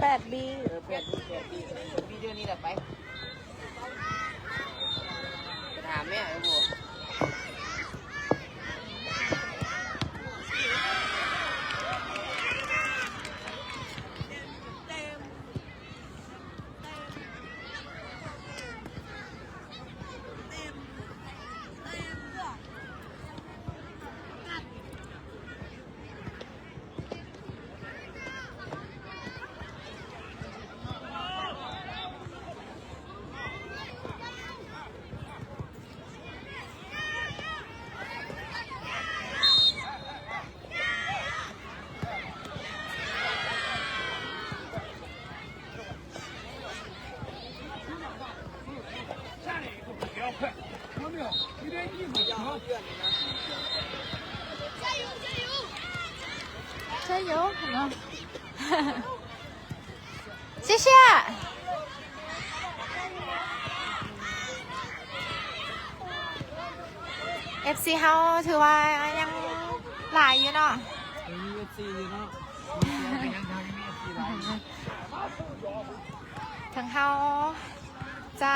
8B 8B เดือนนี้แหละไปถามแม่ไอ้บัว加油！谢谢。FC เฮาถือว่ายังหลายอยู่เนาะถึงเฮาจะ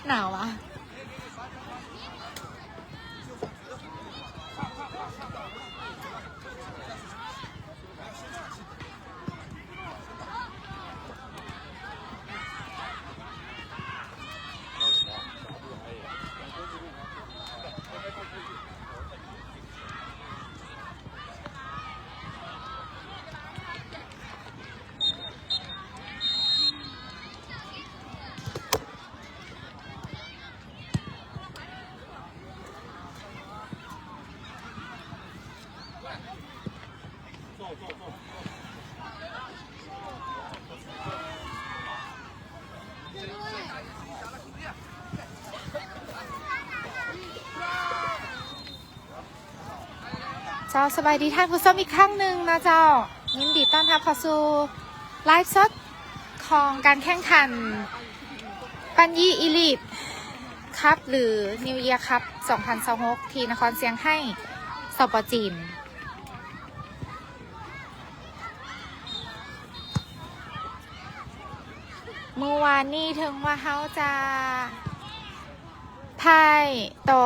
หนาวอ่ะเจ้าสบายดีท่านผู้ชมอีกครั้งหนึ่งนะเจ้ายินดีต้อนรับเข้าสู่ไลฟ์สดของการแข่งขันปัญญีอีลิทคัพหรือนิวเยียร์คัพ2026ที่นครเซี่ยงไฮ้สปจีนเมื่อวานนี้ถึงว่าเขาจะพ่ายต่อ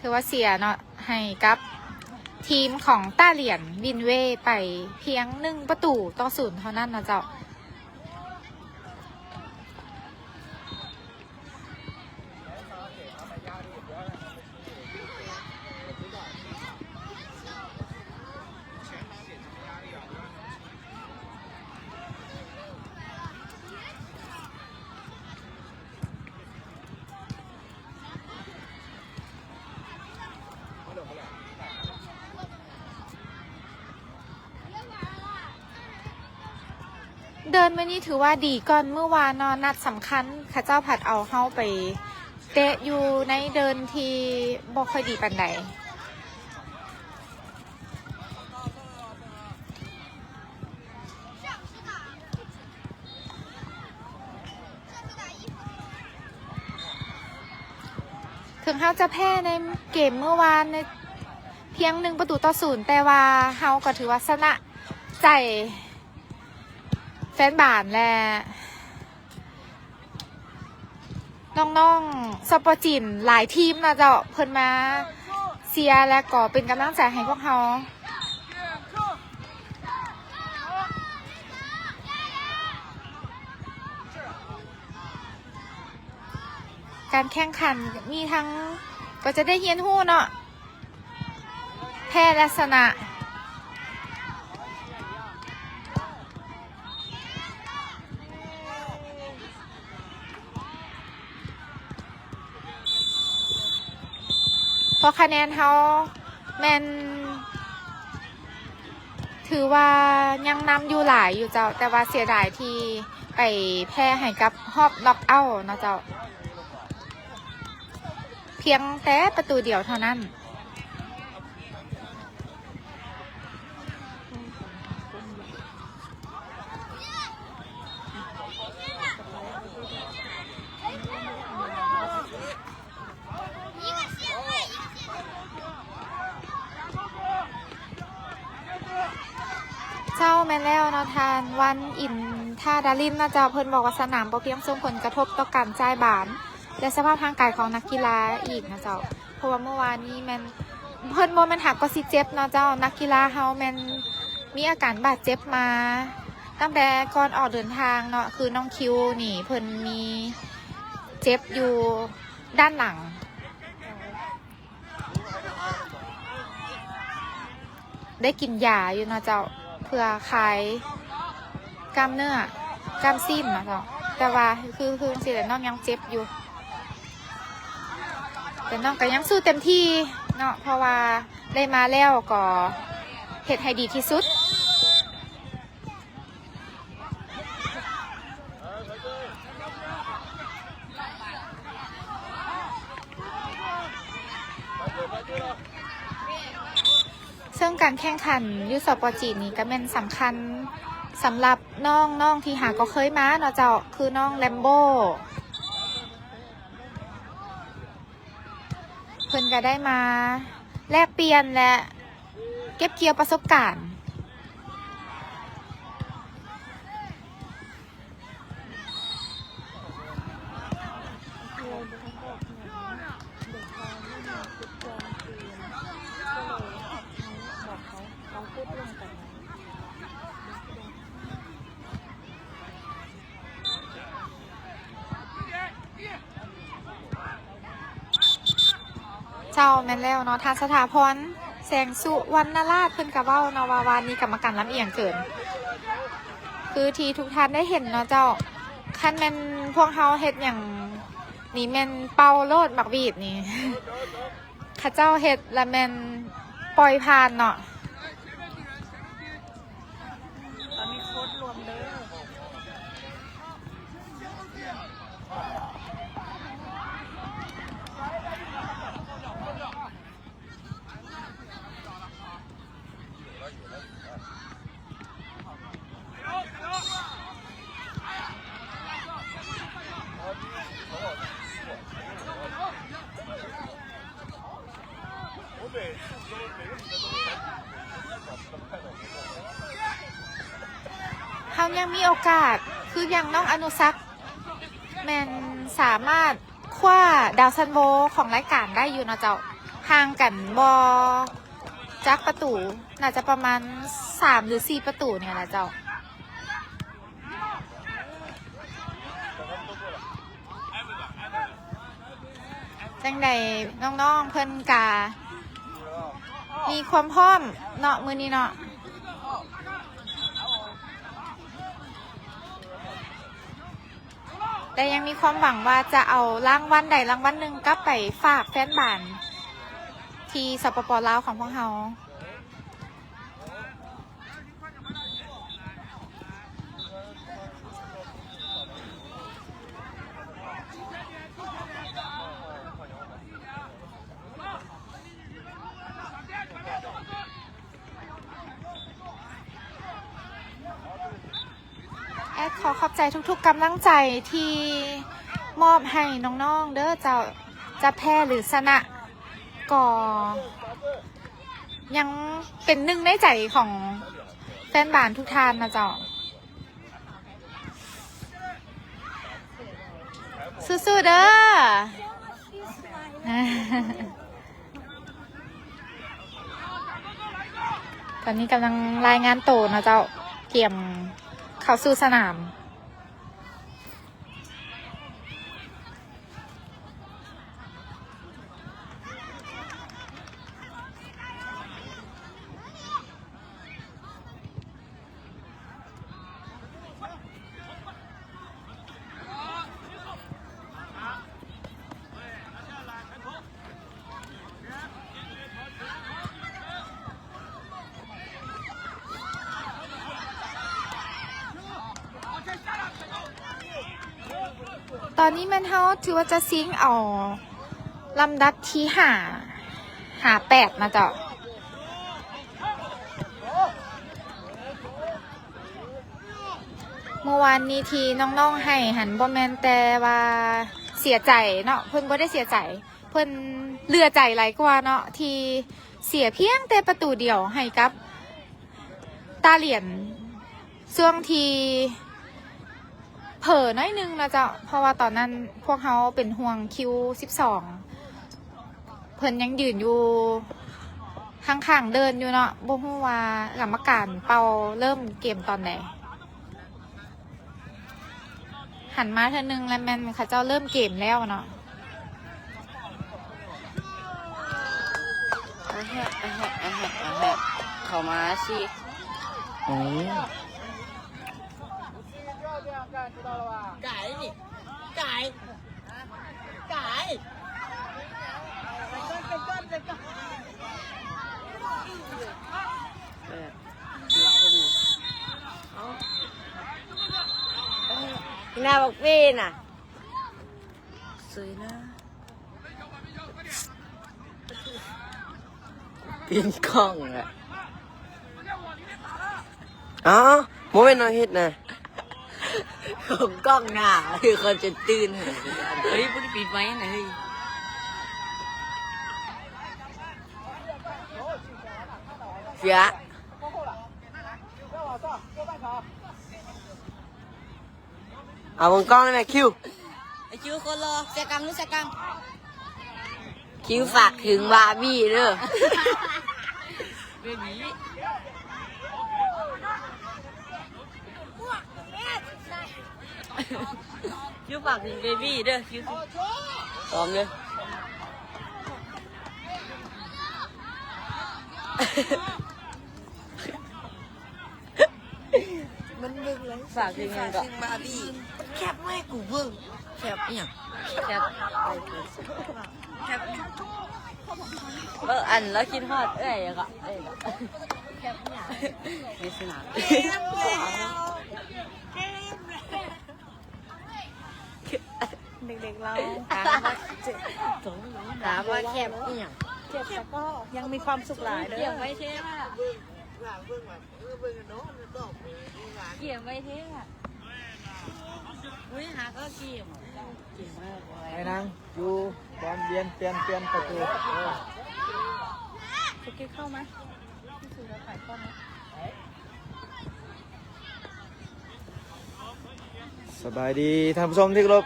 ถือว่าเสียเนาะให้กับทีมของต้าเหรียญวินเว่ไปเพียง1-0เท่านั้นนะเจ้าเดินมานี่ถือว่าดีก่อนเมื่อวานนอนนัดสำคัญข้าเจ้าผัดเอาเข้าไปเตะอยู่ในเดินที่บ่ค่อยดีปานใดถึงเขาจะแพ้ในเกมเมื่อวานในเพียง1-0แต่ว่าเขาก็ถือว่าชนะใจแฟนบานและน้องๆสปอร์จินหลายทีมนะเจ้าเพิ่นมาเชียร์และก็เป็นกำลังใจให้พวกเขาการแข่งขันมีทั้งก็จะได้เฮียนหู้เนาะแพ้และชนะเพราะคะแนนเขาแมนถือว่ายังนำอยู่หลายอยู่เจ้าแต่ว่าเสียดายที่ไปแพ้ให้กับฮอบน็อกเอาท์นะเจ้าเพียงแต่ประตูเดียวเท่านั้น 一个先位，一个先ม่นแล้วเนาะทานวันอินท่าดารินนะเจ้าเพิ่นบอกว่าสนามบ่เพียงส่งผลกระทบต่อการจ่ายบาลและสภาพทางกายของนักกีฬาอีกนะเจ้าเพราะว่าเมื่อวานนี้แม่นเพิ่นบ่แม่นหักก็สิเจ็บเนาะเจ้านักกีฬาเฮาแม่นมีอาการบาดเจ็บมาตั้งแต่ก่อนออกเดินทางเนาะคือน้องคิวนี่เพิ่นมีเจ็บอยู่ด้านหลังได้กินยาอยู่เนาะเจ้าเพื่อคลายกล้ามเนื้อกล้ามซีนนะเจ้าแต่ว่าคือสิแต่น้องยังเจ็บอยู่แต่น้องก็ยังสู้เต็มที่เนาะเพราะว่าได้มาแล้วก็เฮ็ดให้ดีที่สุดซึ่งการแข่งขันยูสปอร์จีนี้ก็เป็นสำคัญสำหรับน้องที่หาก็เคยมาเนาะเจ้าคือน้องแลมโบเพิ่นก็ได้มาแลกเปลี่ยนและเก็บเกี่ยวประสบการณ์เจ้าแม่นแล้วเนาะทางสถาพรแสงสุวรรณราชเพิ่นกะเว้าเนาะว่าวานนี้กรรมการลำเอียงเกินคือที่ทุกท่านได้เห็นเนาะเจ้าคันแม่นพวกเฮาเฮ็ดอย่างนี่แม่นเป่าโลดบักบีบนี่ข้าเจ้าเฮ็ดและแม่นปล่อยผ่านเนาะตอนนี้โค้ดรวมเด้เขายังมีโอกาสคืออย่างน้องอนุสักแมนสามารถคว้าดาวซันโวของรายการได้อยู่เนาะเจ้าห่างกันบอจักประตูน่าจะประมาณ3 หรือ 4 ประตูเนี่ยแหละเจ้าจังใดน้องๆเพิ่นกามีความพร้อมเนาะมื้อนี้เนาะแต่ยังมีความหวังว่าจะเอารางวัลใดรางวัลหนึ่งกลับไปฝากแฟนบ้านที่สปป.ลาวของพวกเราแอดขอขอบใจทุกๆกำลังใจที่มอบให้น้องๆเด้อจะแพ้หรือชนะก็ยังเป็นหนึ่งในใจของแฟนบ้านทุกท่านนะเจ้าสู้ๆเด้อตอนนี้กำลังรายงานโตนะเจ้าเตรียมเข้าสู่สนามตอนนี้มันเฮาถือว่าจะซิงเอาลำดับที่8นะเจ้าเมื่อวานนี้ที่น้องๆให้หันบ่แม่นแต่ว่าเสียใจเนาะเพิ่นบ่ได้เสียใจเพิ่นเลือใจหลายกว่าเนาะที่เสียเพียงแต่ประตูเดียวให้กับตาเหรียญ ช่วงที่เผลอน้อยนึงนะเจ้าเพราะว่าตอนนั้นพวกเขาเป็นห่วงคิว12เพิ่นยังยืนอยู่ข้างๆเดินอยู่เนาะบ่ฮู้ว่ากรรมการเป่าเริ่มเกมตอนไหนหันมาเธอนึงแล้วแม่นเขาเจ้าเริ่มเกมแล้วเนาะเข้ามาสิอ๋อไก่นี่ไก่ไก่หน้าบอกพี่น่ะสวยนะปีนกล้องอ่ะอ๋อโมเมนต์น้อยเฮ็ดนะของกล้องหน้าคือคนจะตื่นเฮ้ยพูดปิดไว้นะเฮ้ยเสียเอาวงกล้องได้ไหมคิวไอคิวคนรอเสียกังหรือเสียกังคิวฝากถึงบาร์บี้เด้อเรื่องนี้คิวฝากถึงเบบี้เด้อคิวพร้อมเลยมันเบิ่งเลยฝากถึงยังก็บาร์บี้แคบไม่กูเบิ่งแคบเนี่ยแคบแคบอันแล้วคิดฮอดเอ้ยก็เอ้ยแคบเนี่ยมีสนามเด็กๆเราถามว่าแคบเนี่ยเจ็บแต่ก็ยังมีความสุขหลายเลยเกี่ยวไว้เท่อะเกี่ยวไว้เท่อะอุ้ยหาก็เกี่ยวเกี่ยวมากเลย ไอ้นางอยู่บอลเบียนเปลี่ยนประตูสกิลเข้าไหมพี่สุรถ่ายเข้าไหมสบายดีท่านผู้ชมที่เคารพ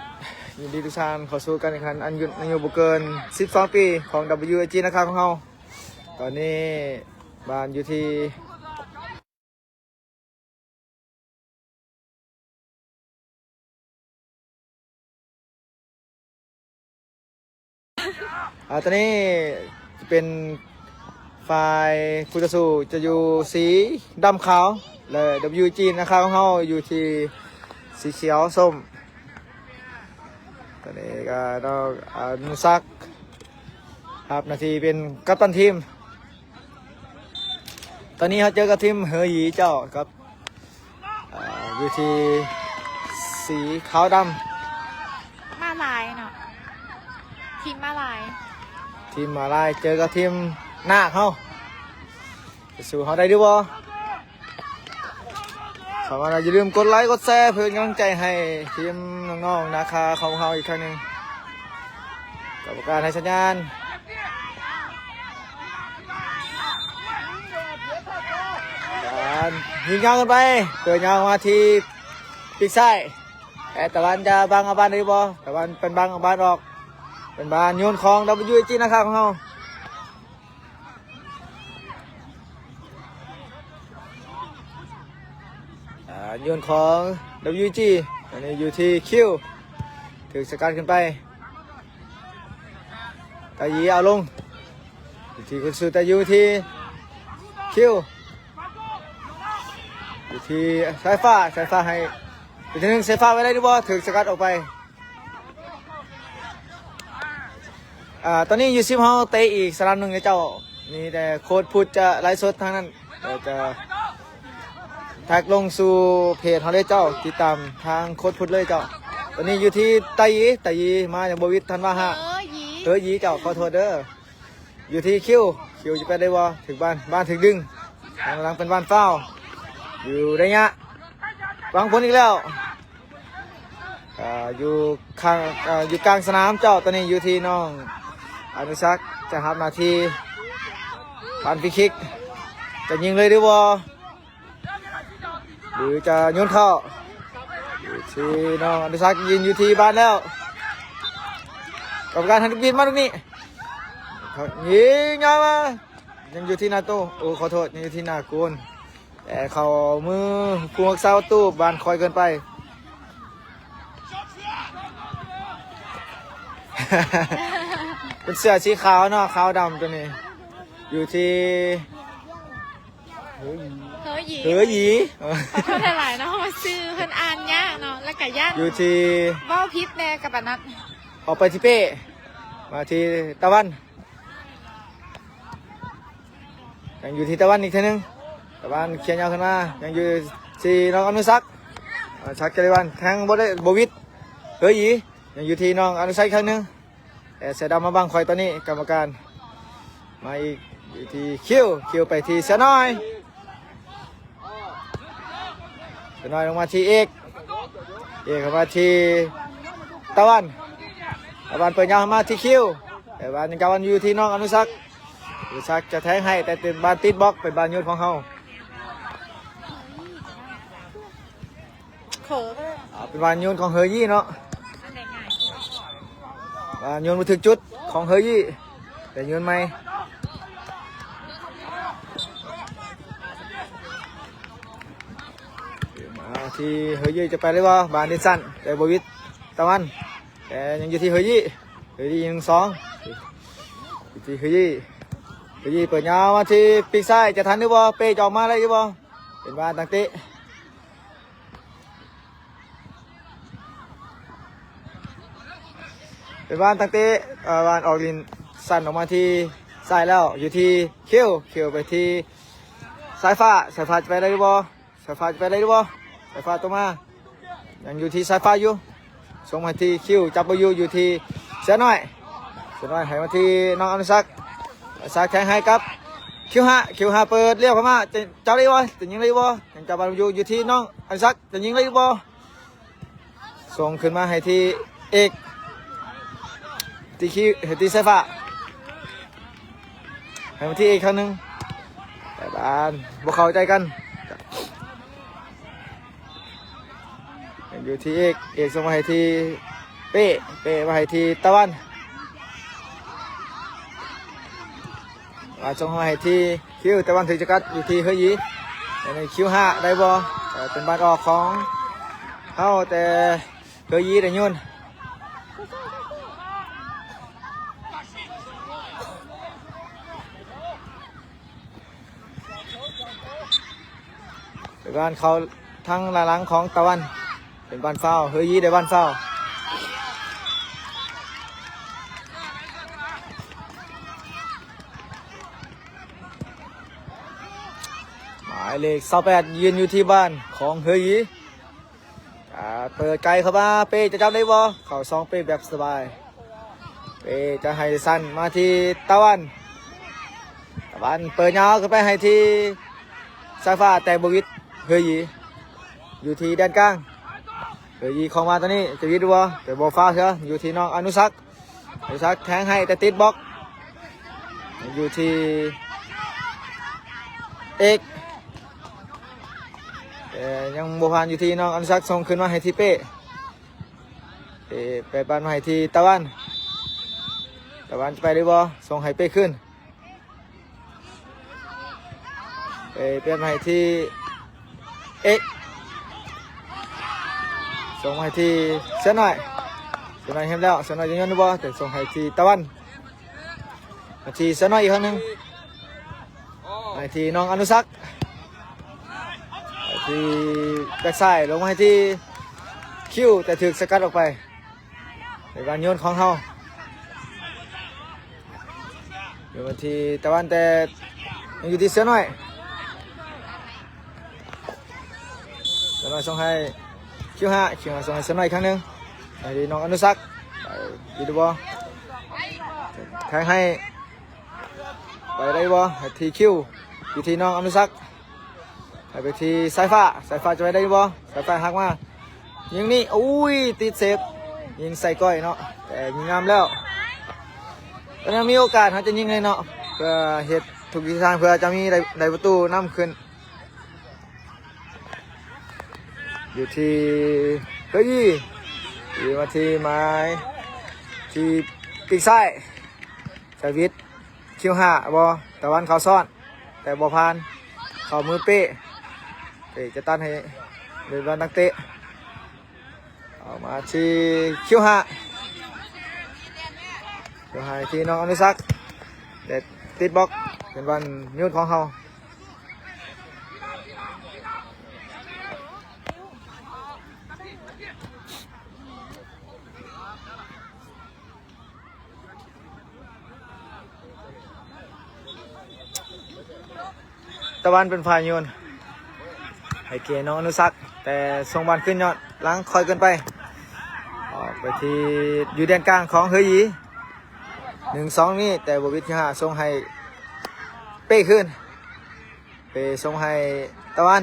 ยินดีทุกท่านเข้าสู่การแข่งขันอันอายุบ่เกิน12 ปีของ WAG นะครับของเราตอนนี้บ้านอยู่ที่ตอนนี้จะเป็นฝ่ายผู้ต่อสู้จะอยู่สีดำขาวและ WG นะครับของเราอยู่ที่สีเขียวส้มตอนนี้ก็ต้องนุซักครับนาทีเป็นกัปตันทีมตอนนี้เขาเจอกับทีมเฮยหยีเจ้าครับอยู่ที่สีขาวดำมาลายเนาะทีมมาลาย ทีมมาลายเจอกับทีมหน้าเขาจะสู้เขาได้หรือเปล่าสำหรับอย่าลืมกดไลค์กดแชร์เพื่อกำลังใจให้ทีมน้องๆนะคะของเขาอีกครั้งหนึ่งกรรมการให้สัญญาณการยิงยาวกันไปเปิดยาวมาที่ปีกซ้ายแต่ตะวันจะบังอาบานได้บ่ตะวันเป็นบังอาบานออกเป็นบานโยนของ WG นะครับของเขาโยนของ WG อันนี้อยู่ที่คิวถึงสกัดขึ้นไปตายีเอาลงอยู่ที่กุศลแต่อยู่ที่คิวอยู่ที่สายฟ้าให้อยู่ที่หนึ่งสายฟ้าไว้ได้หรือเปล่าถึงสกัดออกไปตอนนี้ยูซิมเขาเตะอีกสนามหนึ่งในเจ้ามีแต่โค้ดพูดจะไลฟ์สดทางนั้นจะแท็กลงสู่เพจเขาเลยเจ้าติดตามทางโค้ดพูดเลยเจ้าตอนนี้อยู่ที่ไตยีมาจากบวิททันว่าฮะยีเจ้าขอโทษเด้ออยู่ที่คิวจะไปได้บ่ถึงบ้านถึงดึงกำลังเป็นบ้านเฝ้าอยู่ได้เงี้ยวางผลอีกแล้วอยู่ข้างอยู่กลางสนามเจ้าตอนนี้อยู่ที่น้องอนุชักจะทำหน้าที่ปันฟรีคิกจะยิงเลยหรือบ่ หรือจะโยนเข้าอยู่ที่น้องอนุสักษ์ยืนอยู่ที่บ้านแล้วกรรมการหันบินมาตรงนี้ยิงไงมายังอยู่ที่หนาตู้โอ้ขอโทษยังอยู่ที่หน้ากูนแต่เขามือพวกเศร้าตู้บานคอยเกินไป เป็นเสื้อสีขาวเนาะขาวดำตัวนี้อยู่ที่เฮ้ย เฮ้ยหยี ขอโทษหลายๆเนาะมาซื้อเพิ่นอ่านยากเนาะแล้วก็ย่าน อยู่ที่ เว้าพิษแน่กับอันนั้น ออกไปที่เป้มาที่ตะวันยังอยู่ที่ตะวันอีกทีนึงตะวันเขียนยาวขึ้นมายังอยู่ที่น้องอนุสักษ์ชักกะลิวันแทงบวิทเฮ้ยหยียังอยู่ที่น้องอนุสักษ์อีกครั้งนึงแต่เสือดำมาบังคอยตอนนี้กรรมการมาอีกอยู่ที่คิวไปที่เสือน้อยเสือน้อยลงมาที่เอกเข้ามาที่ตะวันเปิดยาวมาที่คิวแต่บ้านยังกำลังอยู่ที่น้องอนุสักษ์จะแทงให้แต่เป็นบ้านติดบล็อกเป็นบ้านยุทธของเขา เขิน เป็นบ้านยุทธของเฮยยี่เนาะบ้านยุทธมาถึงจุดของเฮยยี่แต่ยุทธไม่ที่เฮยยี่จะไปเลยว่าบ้านดิสันแต่บวิทตะวันแต่ยังอยู่ที่เฮยยี่ยัง2อยู่ที่เฮยยี่เปิดยาวมาที่ปีกซ้ายจะทันหรือบ่เป้จะออกมาได้หรือบ่เป็นบ้านตั้งเตะเป็นบ้านตั้งเตะบ้านออกลินสั่นออกมาที่ซ้ายแล้วอยู่ที่เขียวไปที่สายฟ้าจะไปได้หรือบ่สายฟ้าจะไปได้หรือบ่สายฟ้าตัวมายังอยู่ที่สายฟ้าอยู่ส่งมาที่จับไปอยู่ที่เสือน้อยให้มาที่น้องอนุสักษ์แข่งให้กับคิวห้าเปิดเลี้ยวเข้ามาจะจับได้บ่จะยิงได้บ่ยังจับบอลอยู่ที่น้องอนุสักษ์จะยิงได้บ่ส่งขึ้นมาให้ที่เอกที่สายฟ้าให้มาที่เอกครั้งนึงแต่บ้านพวกเขาใจกันอยู่ที่เอกส่งมาให้ที่เป้มาให้ที่ตะวันส่งมาให้ที่ตะวันถึงจะกัดอยู่ที่เฮยยีใน5ได้บ่เป็นบ้านออกของเขาแต่เฮยยีได้ยุ่นเป็นบ้านเขาทั้งหลังของตะวันเป็นบ้านเฝ้าเฮยยีได้บ้านเฝ้าหมายเลข28ยืนอยู่ที่บ้านของเฮยยีเปิดไกลเข้ามาเป้จะจับได้บ่เข่า2เป้แบบสบายเป้จะให้สั้นมาที่ตะวันเปิดยาวขึ้นไปให้ที่สายฟ้าแต่บวิทเฮยยีอยู่ที่ด้านกลางเฮยยีเข้ามาตอนนี้จะวิทย์บ่แต่บ่ฟ้าเถอะอยู่ที่น้องอนุสักษ์แทงให้แต่ติดบล็อกอยู่ที่เอกยังโบพานอยู่ที่น้องอนุสักษ์ส่งขึ้นมาให้ที่เป้ไปบ้านมาให้ที่ตะวันจะไปได้บ่ส่งให้เป้ขึ้นเปลี่ยนมาให้ที่เอกส่งให้ที่เสือน้อยเห็นแล้วเสือน้อยยังยันบ่แต่ส่งให้ที่ตะวันมาที่เสือน้อยอีกครั้งนึงให้ที่น้องอนุสักษ์ที่แบ็กซ้ายลงมาให้ที่แต่ถึกสกัดออกไปในการโยนของเขาอยู่ที่ตะวันแต่ยังอยู่ที่เสือน้อยส่งให้5ส่งให้เสือน้อยอีกครั้งนึงให้ที่น้องอนุสักษ์ไปดูบ่แทงให้ไปได้บ่ให้ที่อยู่ที่น้องอนุสักษ์ไปที่สายฟ้าจะไปได้บ่สายฟ้าหักมายิงนี่อุ้ยติดเซฟยิงใส่ก้อยเนาะแต่ยิงงามแล้วตอนนี้มีโอกาสเขาจะยิงเลยเนาะเพื่อเหตุทุกทิศทางเพื่อจะมีได้ประตูนำขึ้น อยู่ที่เฮ้ยอยู่มาที่ไม้ที่ปีกซ้ายสวิตคิวห้าบอตะวันเขาซ่อนแต่บอพานเขามือเป๊ะจะตันให้เดินบอลนักเตะออกมาที่คิวห้าที่น้องอนุสักเด็ดติดบล็อกเป็นวันยุ่นของเขาตะวันเป็นฝ่ายโยนให้เกียรน้องอนุสักแต่ส่งบอลขึ้นยอดล้างคอยเกินไปออกไปที่อยู่แดนกลางของเฮยี1-2นี่แต่บวิทย์5ส่งให้เป้ขึ้นเป้ส่งให้ตะวัน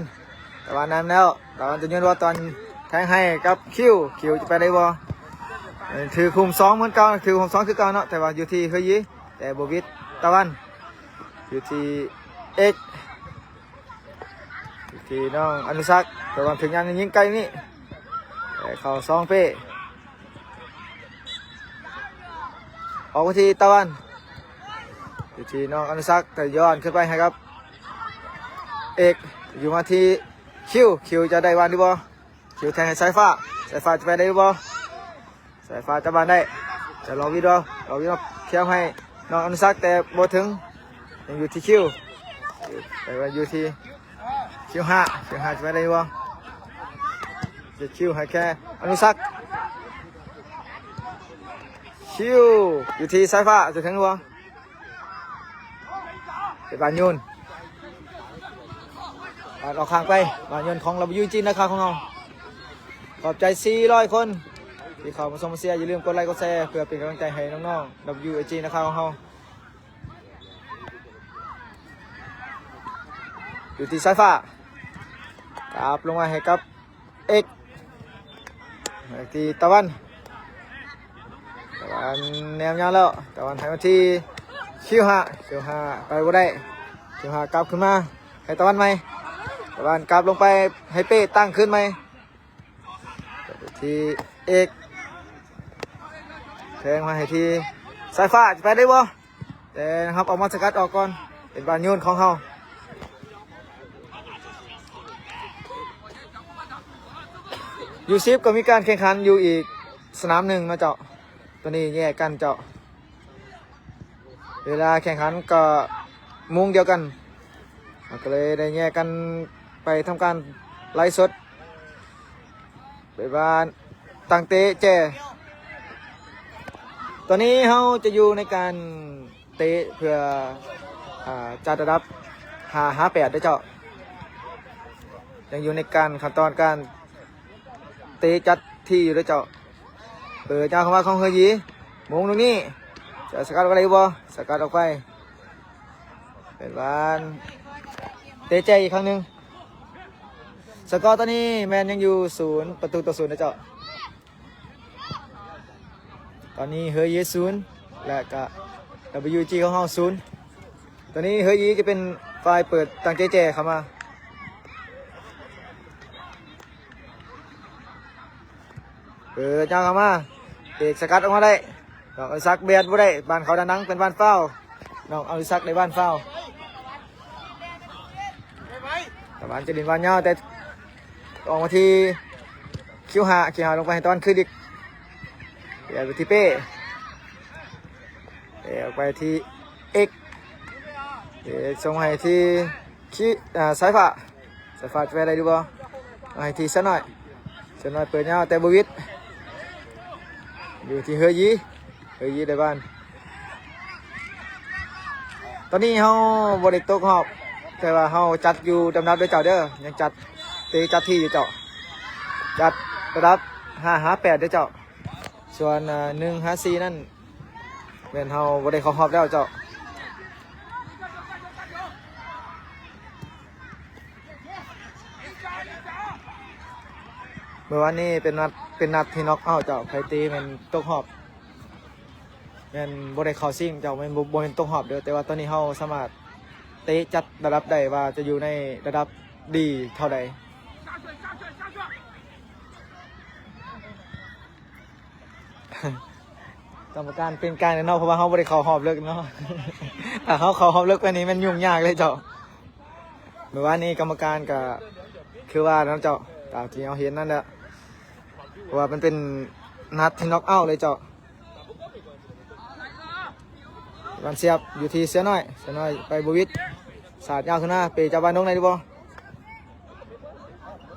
นำแล้วตะวันจะโยนว่าตอนแทงให้กับคิวจะไปได้บ่ถือคุม2เหมือนเก่าถือคุม2คือเก่าเนาะแต่ว่าอยู่ที่เฮยีแต่บวิทย์ตะวันอยู่ที่เอกที่น้องอนุสักแต่วันถึงงานยิงไกลนี่แต่เขา2เป้ออกไปที่ตะวันอยู่ที่น้องอนุสักแต่ย้อนขึ้นไปให้ครับเอกอยู่มาที่คิวจะได้วันหรือบ่คิวแทงให้สายฟ้าจะไปได้หรือบ่สายฟ้าจะบานได้จะรอวิดีโอเคี่ยวให้น้องอนุสักแต่บ่ถึงยังอยู่ที่คิวแต่ว่าอยู่ที่คิวห้าจะไปได้หรือบ่จะคิวให้แค่อนุสักคิวอยู่ที่สายฟ้าจะถึงหรือเปล่าเป็นบานยุนบานออกข้างไปบานยุนของเราอยู่จีนนะครับของเราขอบใจ400 คนที่เข้ามาชมมาเชียร์อย่าลืมกดไลค์กดแชร์เพื่อเป็นกำลังใจให้น้องๆ WAG นะครับของเราอยู่ที่สายฟ้ากราบลงมาให้กับเอกที่ตะวันแนมยาวแล้วแต่วันไทยวันที่คิวห้าไปบ่ได้คิวห้ากลับขึ้นมาให้ตะวันไหมตะวันกลับลงไปให้เป้ตั้งขึ้นไหมที่เอกแทงมาให้ที่สายฟ้าจะไปได้บ่แต่นะครับออกมาสกัดออกก่อนเป็นบานโยนของเขายูซิฟก็มีการแข่งขันอยู่อีกสนามหนึ่งนะเจ้าตัวนี้แยกกันเจาะเวลาแข่งขันก็มุ้งเดียวกันก็เลยได้แยกกันไปทำการไล่สดไปบ้านตั้งเตะแจตอนนี้เขาจะอยู่ในการเตะเพื่อจัดระดับ5-8ได้เจาะยังอยู่ในการขั้นตอนการเตะจัดที่อยู่ได้เจาะเปิดยาวเข้ามาของเฮยีมุงตรงนี้จะสกัดอะไรบ่สกัดออกไปเป็นบ้านเตะใจอีกครั้งหนึ่งสกอร์ตอนนี้แมนยังอยู่0-0นะเจ้าตอนนี้เฮยี0และก็ WG ของเฮา0ตอนนี้เฮยีจะเป็นฝ่ายเปิดตั้งเจเข้ามาเปิดยาวเข้ามาเอกสกัดออกมาได้น้องอนุสักเบียดบ่ได้บ้านเขาดังเป็นบ้านเฝ้าน้องอนุสักในบ้านเฝ้าแต่บ้านจะดินบ้านยาวแต่ออกมาที่คิวหาลงไปให้ตอนขึ้นอีกเดี๋ยวไปที่เป้เดี๋ยวไปที่เอกเดี๋ยวส่งให้ที่สายฟ้าจะไปอะไรดูบ่ให้ที่สักหน่อยเปิดยาวแต่บวิทอยู่ที่เฮยีในบ้านตอนนี้เขาบริโภคหอบแต่ว่าเขาจัดอยู่ดำนับด้วยเจ้าเด้อยังจัดที่อยู่เจ้าจัดระดับ5-8ด้วยเจ้าส่วน1-4นั่นเป็นเขาบริโภคหอบแล้วเจ้าเมื่อวานนี้เป็นนัดที่น็อกเอาเจ้าไพตีมันตกหอบมันบริเข้าซิ่งเจ้ามันบริเวณตกหอบเด้อแต่ว่าตอนนี้เขาสามารถเตะจัดระดับได้ว่าจะอยู่ในระดับดีเท่าใด กรรมการเป็นการเนาะเพราะว่าเขาบริเขาหอบเลิกเนาะ ถ้าเขาหอบเลิกวันนี้มันยุ่งยากเลยเจ้าเมื่อวานนี้กรรมการก็คือว่าน้องเจ้าตามที่เราเห็นนั่นแหละเพราะว่ามันเป็นนัดที่น็อกเอาท์เลยเจ้าวันเสียบอยู่ที่เสียน้อยไปบวิทสาดยาวขึ้นหน้าเปจับบานน้องไหนดีบ่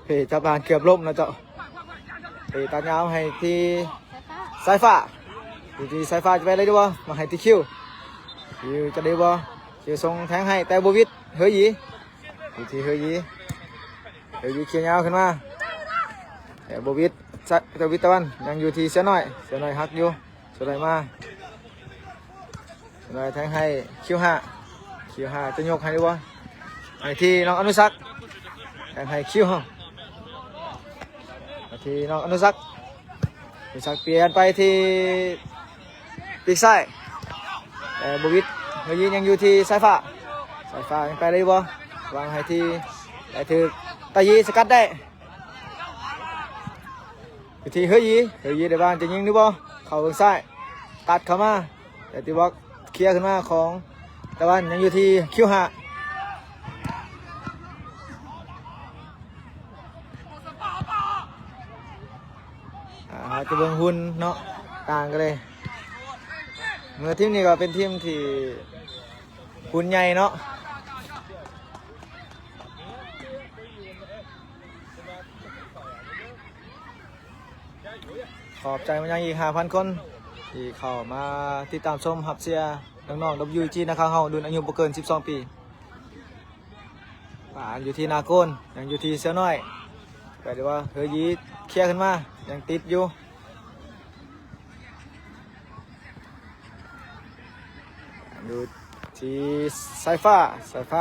เปจับบานเกือบล้มนะเจ้าเปตัดยาวให้ที่สายฟ้าอยู่ที่สายฟ้าจะไปเลยดีบ่มาให้ที่คิวจะได้บ่คิวส่งแทงให้แต่บวิทเฮ้ยอยู่ที่เฮ้ยเขียวยาวขึ้นมาแต่บวิทตะวันยังอยู่ที่เสียน้อยฮักอยู่เสียน้อยมาเลยแทงให้คิวห้าจะยกให้ดีวะให้ที่น้องอนุสักแทงให้คิวห้องที่น้องอนุสักเปลี่ยนไปที่ปีกซ้ายแต่บวิทเมื่อกี้ยังอยู่ที่สายฟ้ายังไปได้บ่วางให้ที่แต่ถือตายีสกัดได้อยู่ที่เฮ้ยเดี๋ยวบ้านจะยิงดีบ่เข่าทางซ้ายตัดเข้ามาแต่ที่บอกเคลียร์ขึ้นมาของตะวันยังอยู่ที่คิวห้าจะเบิ่งหุ่นเนาะต่างกันเลยเมื่อทีมนี้ก็เป็นทีมที่หุ่นใหญ่เนาะขอบใจมันยังอีก 5,000 คนที่เข้ามาติดตามชมหับเชียร์น้องๆ WG นะครับเฮารุ่นอายุบ่เกิน12 ปีอยู่ที่นาโกนยังอยู่ที่เสียน้อยก็เดี๋ยวว่าเฮยีเคลียร์ขึ้นมายังติดอยู่อยู่ที่สายฟ้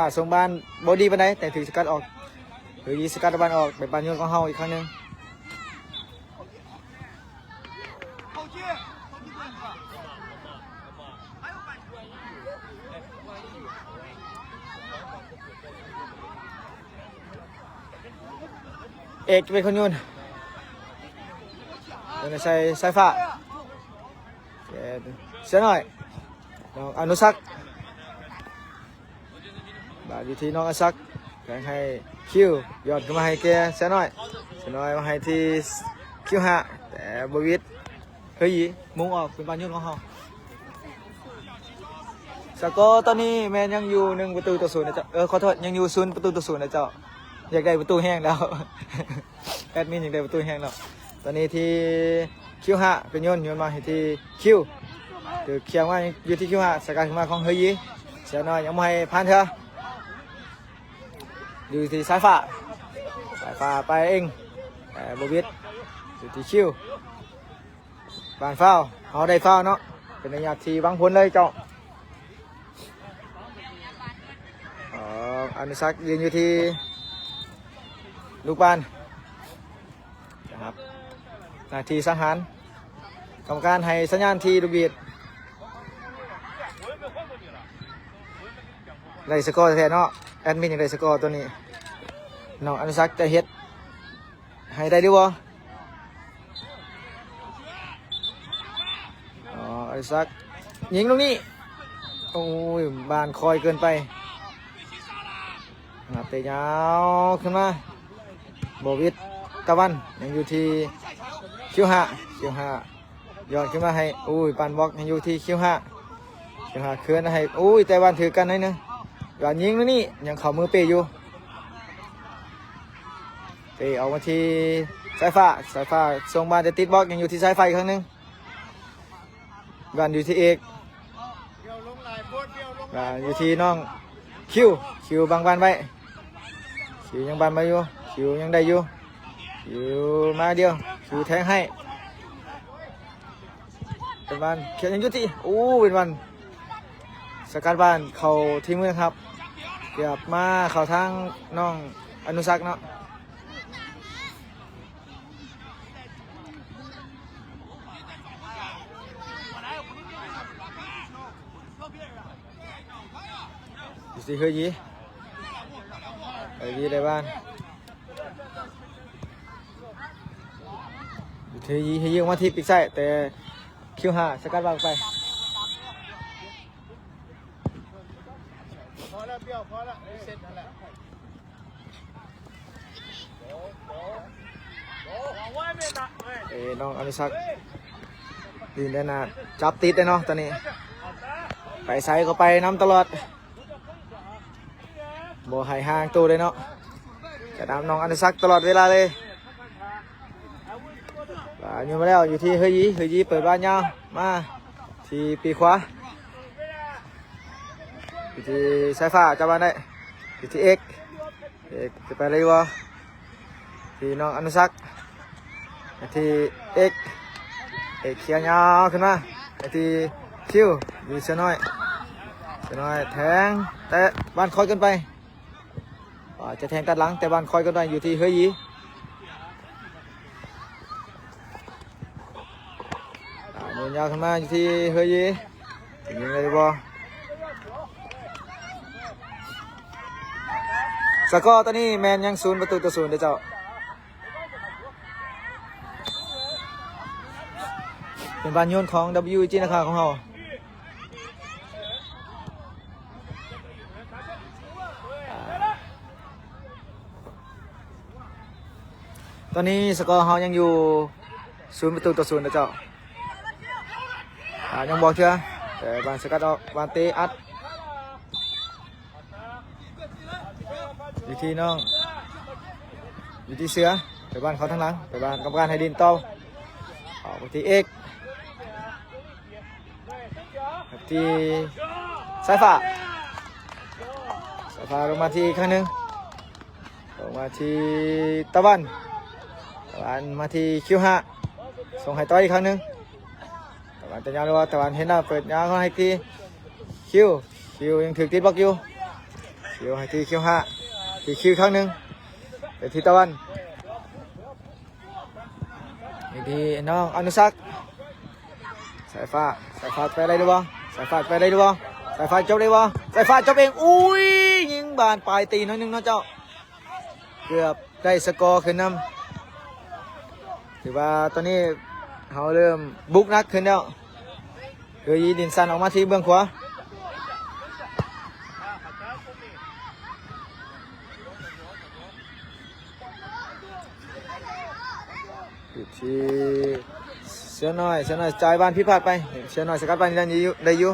าส่งบ้านบอดี้ปานใดแต่ถือสกัดออกเฮยีสกัดตะวันออกไปปานยนต์ของเฮาอีกครั้งนึงเอกเป็นคนโยนใส่สายฟ้าเสียหน่อยน้องอนุสักบาดอยู่ที่น้องอนุสักแข่งให้คิวยอดขึ้นมาให้แกเสียหน่อยมาให้ที่คิวห้าแต่บวิทเฮ้ยมุงออกเป็นบอลยุ่งของเขาสกอร์ตอนนี้แมนยังอยู่1-0นะเจ้าขอโทษยังอยู่0-0นะเจ้าอยากได้ประตูแห้งแล้ว แอดมินอยากได้ประตูแห้งแล้วตอนนี้ที่คิวห้าเป็นโยนมาให้ที่คิวถือเคียงว่าอยู่ที่คิวห้าสกัดขึ้นมาของเฮยีเสียน้อยยังไม่ให้ผ่านเถอะอยู่ที่สายฟ้าไปเองแต่บวิทอยู่ที่คิวบานเฝ้าเขาได้เฝ้าเนาะเป็นระยะที่วางผลเลยเจ้าอนุสักยืนอยู่ที่ลูกบานนะครับนาทีสังหารกรรมการให้สัญญาณทีลูกบีดได้สกอร์แท้เนาะแอดมินยังได้สกอร์ตัวนี้น้องอนุสักจะเฮ็ดให้ได้ดีวะอนุสักยิงตรงนี้โอ้ยบานคอยเกินไปเตะยาวขึ้นมาบวิทตะวันยังอยู่ที่คิวห้าย้อนขึ้นมาให้อุ้ยปันบล็อกยังอยู่ที่คิวห้าเคลื่อนให้อุ้ยแต่วันถือกันให้นึงย้อนยิงแล้วนี่ยังเข่ามือเปย์อยู่เปย์ออกมาที่สายฟ้าส่งบอลจะติดบล็อกยังอยู่ที่สายไฟครั้งนึงวันอยู่ที่เอกอยู่ที่น้องคิวบังบานไว้คิวยังบานมาอยู่คิวยังได้อยู่มาเดียวคิวแทงให้เป็นวันเขียนยังยุติเป็นวันสกัดบ้านเขาทีมเมืองครับเกือบมาเขาทางน้องอนุสักเนาะสิเฮยีได้บ้านเฮยีออกมาที่ปีกซ้ายแต่ คิวห้าสกัดวางไปพอแล้วเปรี้ยวพอแล้วเสร็จนั่นแหละน้องอนุสักดีได้นะจับติดได้เนาะตอนนี้ไปใส่ก็ไปน้ำตลอดบ่ให้ห่างตัวเลยเนาะจะนำน้องอนุสักตลอดเวลาเลยอยู่มาแล้วอยู่ที่เฮยยีเปิดบ้านยาวมาที่ปีขวาอยู่ที่สายฟ้าจับบ้านได้อยู่ที่เอกจะไปเลยวะที่น้องอนุสักที่เอกเขียวยาวขึ้นมาที่คิวมีเสือน้อยแทงแต่บ้านคอยกันไปจะแทงตัดหลังแต่บ้านคอยกันไปอยู่ที่เฮยยีเดินยาวขึ้นมาอยู่ที่เฮยยียิงเลยบอสกอร์ตอนนี้แมนยัง0-0เด้อเจ้าเป็นบานโยนของ WG นะครับของเราตอนนี้สกอร์เรายังอยู่0-0นะเจ้ายังบอกเชื่อแต่บานสกัดออกบานเตะอัดอยู่ที่น้องอยู่ที่เสือไปบ้านเขาทั้งหลังไปบ้านกรรมการให้ดินโตออกไปที่เอกที่สายฟ้าลงมาที่ครั้งหนึ่งลงมาที่ตะวันมาที่คิวห้าส่งให้ต่ออีกครั้งหนึ่งตะวันจะยาวเลยว่าตะวันเห็นแล้วเปิดยาวเขาให้ที่คิวยังถือติดบล็อกอยู่คิวให้ที่คิวห้าที่คิวครั้งหนึ่งเป็นที่ตะวันอีกทีน้องอนุสักสายฟ้าไปได้หรือเปล่าสายฟ้าไปได้หรือเปล่าสายฟ้าจบได้บ่สายฟ้าจบเองอุ้ยยิงบานปลายตีน้อยนึงเนาะเจ้าเกือบได้สกอร์ขึ้นนำถือว่าตอนนี้เขาเริ่มบุกนักขึ้นแล้วเฮยยีดินสันออกมาที่เบื้องขวาที่เสือน้อยจ่ายบ้านพิพาทไปเสือน้อยสกัดบ้านได้อยู่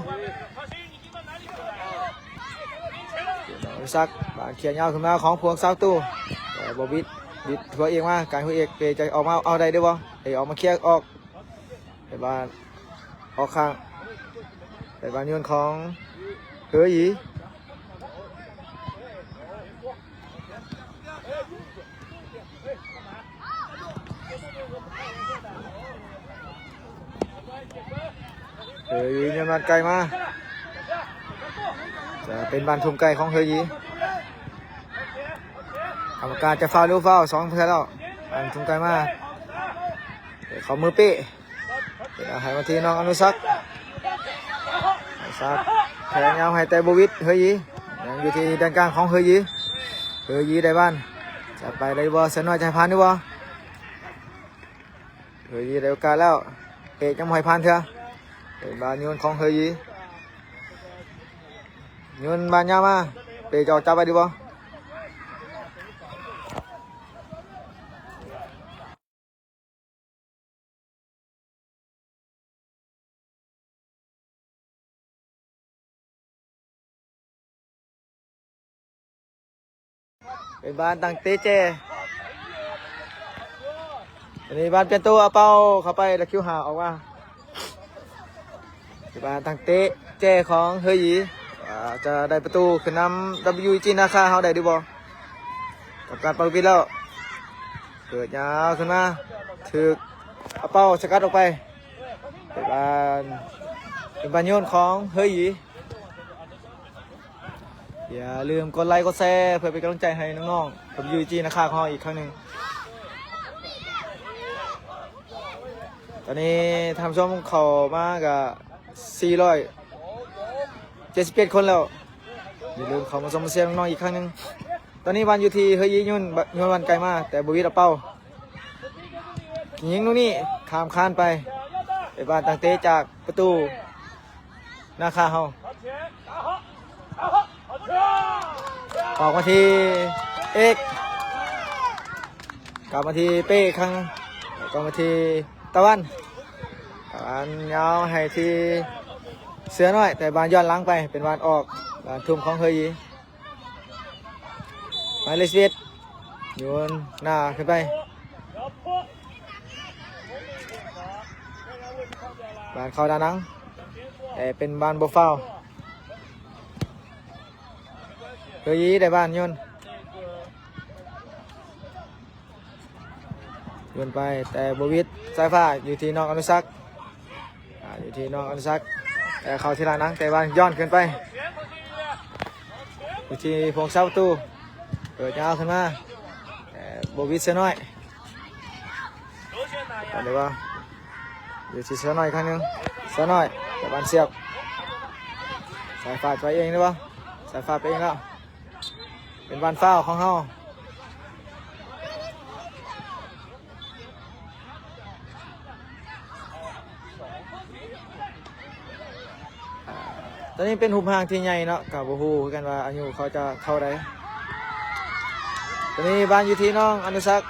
ซักบ้านเขียนยาวขึ้นมาของพวงสาวตู้แต่บบิดหัวเองมาการหัวเอกเปจะออกมาเอาได้ด้วยบ่ออกมาเคลียร์ออกไปบ้านออกข้างไปบ้านยนต์ของเฮยยียังมันไกลมาจะเป็นบานทุ่มไกลของเฮยยีกรรมการจะฟาวหรือฟาว2เพื่อแล้วบานทุ่มไกลมาเขามือเป๊ะให้มาทีน้องอนุสักแทงยาวให้แต่บวิทเฮยยียังอยู่ที่ด้านกลางของเฮยยีได้บ้านจะไปได้บ่เสนอจะให้ผ่านหรือบ่เฮยยีได้โอกาสแล้วเอกยังไม่ให้ผ่านเถอะเป็นบานโยนของเฮยยีโยนบานยาวมาเปจะจับไปดีบ่เป็นบ้านตั้งเตเจอันนี้บ้านเป็นตัวเอาเป้าเข้าไปแล้วคิวหาออกมาเป็นบ้านตั้งเตเจของเฮยยีจะได้ประตูขึ้นนำ WG นาคาเขาได้ดีบ่กับการเป่าปิดแล้วเกิดยาวขึ้นมาถือเอาเป้าสกัดออกไปเป็นบ้านโยนของเฮยยีอย่าลืมกดไลค์กดแชร์เพื่อเป็นกำลังใจให้น้องๆ WG นะครับของเราอีกครั้งหนึ่งตอนนี้ทำช่วงเข้ามากับ471 คนแล้วอย่าลืมเข้ามาชมเสียงน้องๆอีกครั้งหนึ่งตอนนี้วันอยู่ที่เฮยยียุ่นวันไกลมาแต่บุวิตเอาเป้ายิงตรงนี้ข้ามคานไป เป็นบ้านตั้งเตะจากประตูนาคาเฮาออกมาที่เอกกลับมาที่เป้ครั้งกลับมาที่ตะวันยาวให้ที่เสือน้อยแต่บานย้อนหลังไปเป็นบานออกบานทุ่มของเฮยีหมายเลข11โยนหน้าขึ้นไปบานเข้าด้านหลังแต่เป็นบานโบฟาวเฮยีได้บานโยนไปแต่บวิทสายฟ้าอยู่ที่น้องอนุสักอยู่ที่น้องอนุสักแต่เขาทีละนังแต่บานย้อนขึ้นไปอยู่ที่พงษ์เสาประตูเปิดยาวขึ้นมาแต่บวิทเสียน้อยเดี๋ยวว่าอยู่ที่เสียน้อยครั้งนึงเสียน้อยแต่บานเสียบสายฟ้าไปเองหรือเปล่าสายฟ้าไปเองแล้วเป็นบานฟ้าวของเฮาตอนนี้เป็นหุบหางที่ใหญ่เนาะกับบูฮูกันว่าอายุเขาจะเท่าไรตอนนี้บ้านอยู่ที่น้องอนุสัก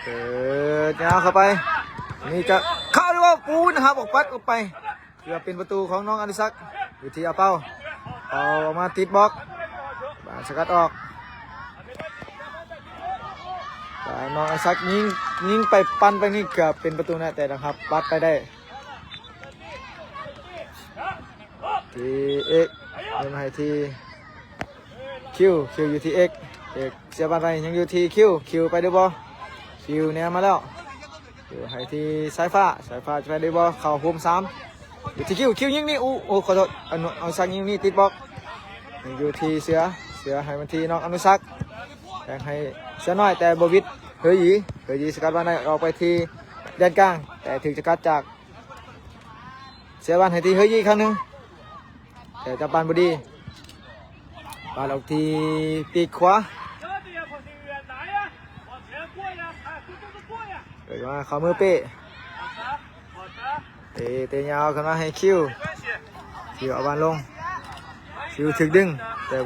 เกิดยาวเข้าไปนี่จะเข้าหรือว่าปูนะครับออกปัดออกไปเพื่อเป็นประตูของน้องอนุสักอยู่ที่อาเป้าเอาออกมาติดบล็อกบ้านสกัดออกน้องไอซักยิงไปปั้นไปนี่เกือบเป็นประตูนะแต่นะครับปัดไปได้ทีเอ็กเล่นให้ทีคิวอยู่ที่เอ็กเสียบอลไปยังอยู่ที่คิวไปด้วยบอลคิวเนี่ยมาแล้วอยู่ให้ทีสายฟ้าจะไปด้วยบอลเข่าพุ่ม3อยู่ที่คิวยิงนี่โอ้ขอโทษเอาซักยิงนี่ติดบล็อกอยู่ที่เสือให้มันทีน้องอนุสักแต่ให้เสือน้อยแต่บวิทเฮยีสกัดบอลได้ออกไปที่แดนกลางแต่ถึงจะกัดจากเสียบอลให้ที่เฮยีครั้งนึงแต่จับบอลบดีบอลออกที่ปีกขวาเกิดมาเข้ามือเป้เตะยาวขึ้นมาให้คิวเอาบอลลงคิวถึกดึงแต่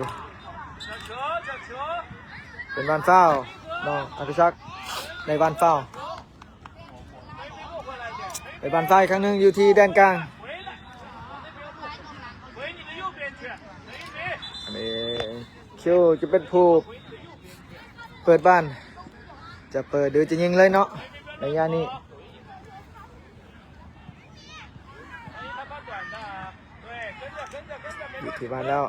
เป็นบอลฟาวน้องอภิชักในบอลฟาวในบอลฟาวอีกครั้งหนึ่งอยู่ที่แดนกลางอันนี้คิวจะเป็นผู้เปิดบ้านจะเปิดหรือจะยิงเลยเนาะในยานี้อยู่ที่บ้านแล้ว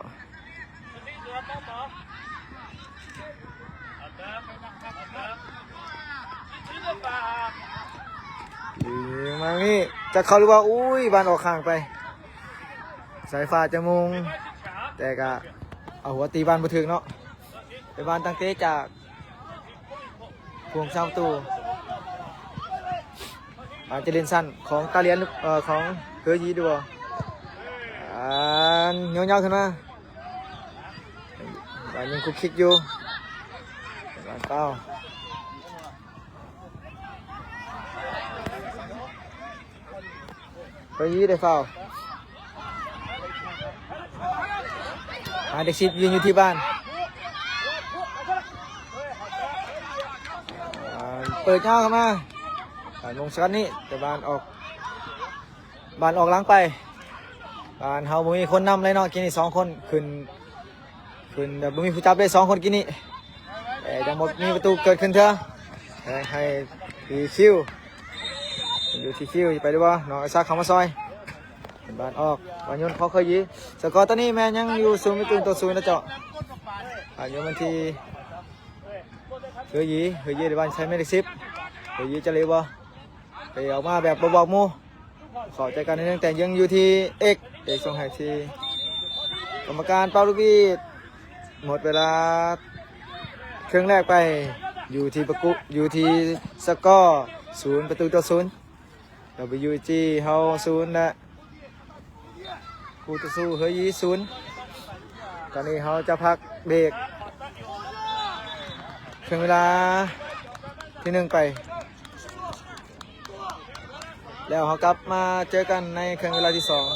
มานี่จะเขาหรือว่าอุ้ยบานออกข้างไปสายฟ้าจะมุงแต่ก็เอาหัวตีบานมาถึงเนาะไปบานตั้งเตะจากพวงเสาตูอาจจะเล่นสั้นของตาเลียนของเฮยีดูเงี้ยวๆขึ้นมาบานยังคุกคิกอยู่บานเต้าเฮยีได้เฝ้าเด็กสิบยืนอยู่ที่บ้านเปิดเท้าเข้ามาลงชัดนี่แต่บ้านออกหลังไปบ้านเฮาบ่มีคนนำเลยเนาะกินนี่2 คนขึ้นแบบบ่มีผู้จับได้2 คนกินนี่แต่ยังหมดมีประตูเกิดขึ้นเถอะให้ทีคิวอยู่ที่คิวไปด้วยบ่น้องไอซักเข้ามาซอยเป็นบ้านออกบ้านยนต์เขาเคยยีสกอร์ตอนนี้แม่ยังอยู่0-0นะเจ้าอยู่มันที่เฮยีในบ้านใช้ไม่ได้10เฮยีจะเลยบ่ไปออกมาแบบบอกมูขอใจกันนิดนึงแต่ยังอยู่ที่เอกส่งให้ที่กรรมการเป่าลูกบีดหมดเวลาครึ่งแรกไปอยู่ที่อยู่ที่สกอร์0-0WG เฮา0นะคู่ต่อสู้เฮยี0ตอนนี้เฮาจะพักเบรก ครึ่งเวลาที่หนึ่งไป แล้วเขากลับมาเจอกันในครึ่งเวลาที่สอง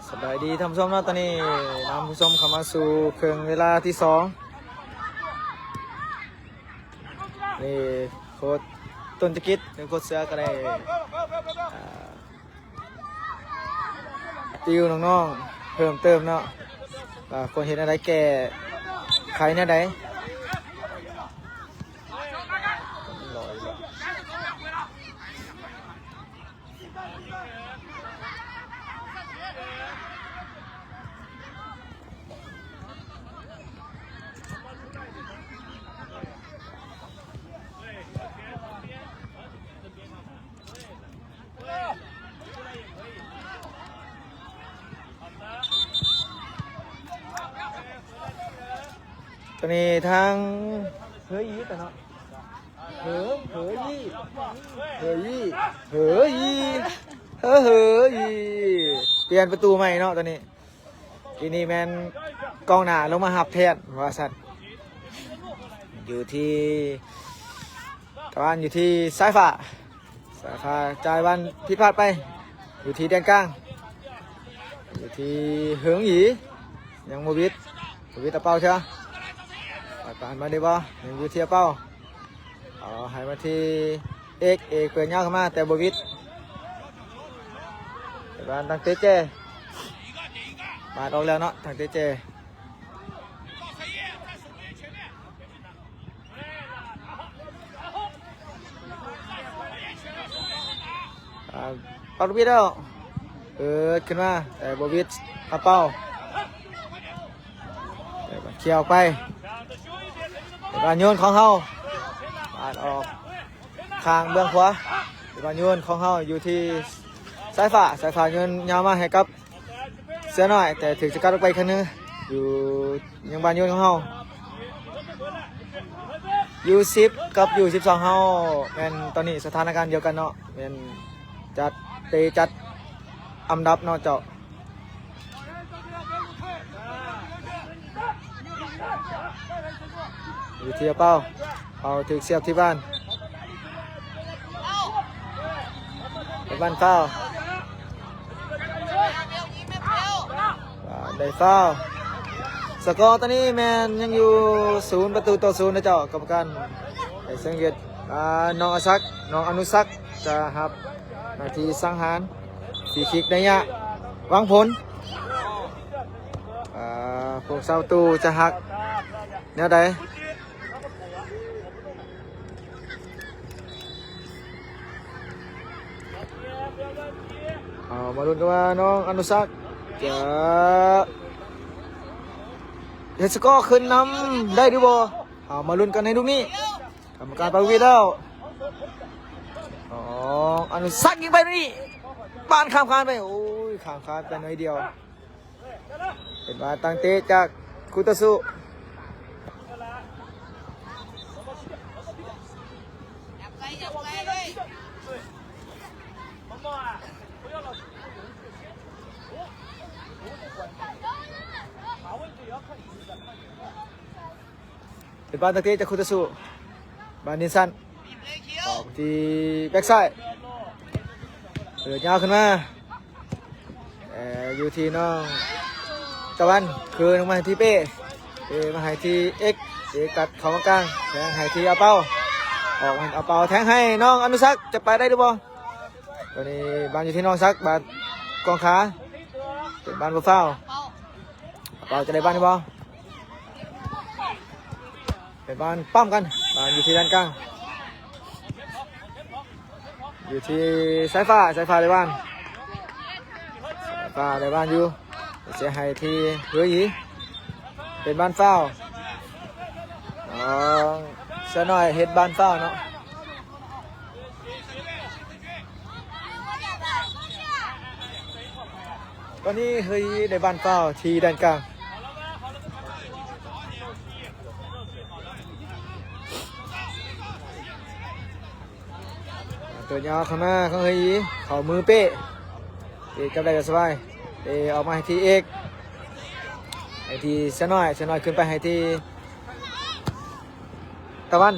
สบายดีท่านผู้ชมเนาะตอนนี้นำผู้ชมเข้ามาสู่เครื่องเวลาที่สองนี่โค้ชต้นตะกิดหรือโค้ชเสือก็ได้ติวน้องๆเพิ่มเติมเนาะคนเห็นอะไรแก่ ไข่เนี่ยไดตอนนี้ทางเฮ้ยยี่แต่เนาะเฮ้ยยี่เฮ้ยยี่เฮ้ยยี่เฮ้ยยี่เปลี่ยนประตูใหม่เนาะตอนนี้ทีนี้แมนกองหน้าลงมาหับแทนว่าสัตว์อยู่ที่ตะวันอยู่ที่สายฟ้าจ่ายวันผิดพลาดไปอยู่ที่แดนกลางอยู่ที่เหิงหยียังโมบิดตะเป้าใช่ไหมผ่านมาดีบ่ยังอยู่ที่ตะเป้าให้มาที่เอกเปิดยาวเข้ามาแต่โบวิดบ้านทางเตเจมาออกแล้วเนาะทางเตเจปารุบิดแล้วขึ้นมาแต่โบวิดเอาเป้าเขี่ยวไปบานโยนของเฮาบานออกข้างเบื้องขวาบานโยนของเฮาอยู่ที่สายฟ้าโยนยาวมาให้กับเสือหน่อยแต่ถึงจะกัดออกไปครั้งนึงอยู่ยังบานโยนของเฮาอยู่10กับอยู่12เฮาแม่นตอนนี้สถานการณ์เดียวกันเนาะแม่นจัดอันดับเนาะเจ้าอยู่ที่เป้าเอาถึงเสียบที่บ้านเฝ้าได้เฝ้าสกอร์ตอนนี้แมนยังอยู่0-0นะเจ้ากรรมการไอ้สังเกตน้องอนุสักจะครับนาทีสังหารสีคิกในยะวางผลพวกเสาตูจะหักแนวใดมาลุ้นกันว่าน้องอนุสักจะเฮดสกอร์ขึ้นนำได้หรือบ่มาลุ้นกันในลูกนี้กรรมการปาวิดแล้วอนุสักยิงไปนี่บ้านข้ามคานไปโอ้ยข้ามคานไปหน่อยเดียวเป็นบาตั้งเตะจากคุตสุเป็นบาตั้งเตะจากคุตสุบานินสันออกที่แบ็กซ้ายเปิดยาวขึ้นมาอยู่ที่น้องตะวันคืนลงมาที่เป้มาให้ที่เอ็กกัดเข้ากลางแทงให้ที่เอาเป้าออกเอาเป้าแทงให้น้องอนุสักจะไปได้หรือเปล่าตอนนี้บานอยู่ที่น้องซักบานกองขาเป็นบานบัวเฝ้าเป้าจะได้บ้านหรือเปล่าเป็นบานปั้มกันบานอยู่ที่ด้านกลางอยู่ที่สายฟ้าในบ้านอยู่เสียหายที่เหือหยีเป็นบ้านเฝ้าเสียหน่อยเฮ็ดบ้านเฝ้าเนาะตอนนี้เหือหยีในบ้านเฝ้าที่ด้านกลางตัวยาวเข้ามาเขาเฮยเข่ามือเป๊ะกับได้สบายออกมาให้ทีเอกให้ทีเสน้อยขึ้นไปให้ทีตะวัน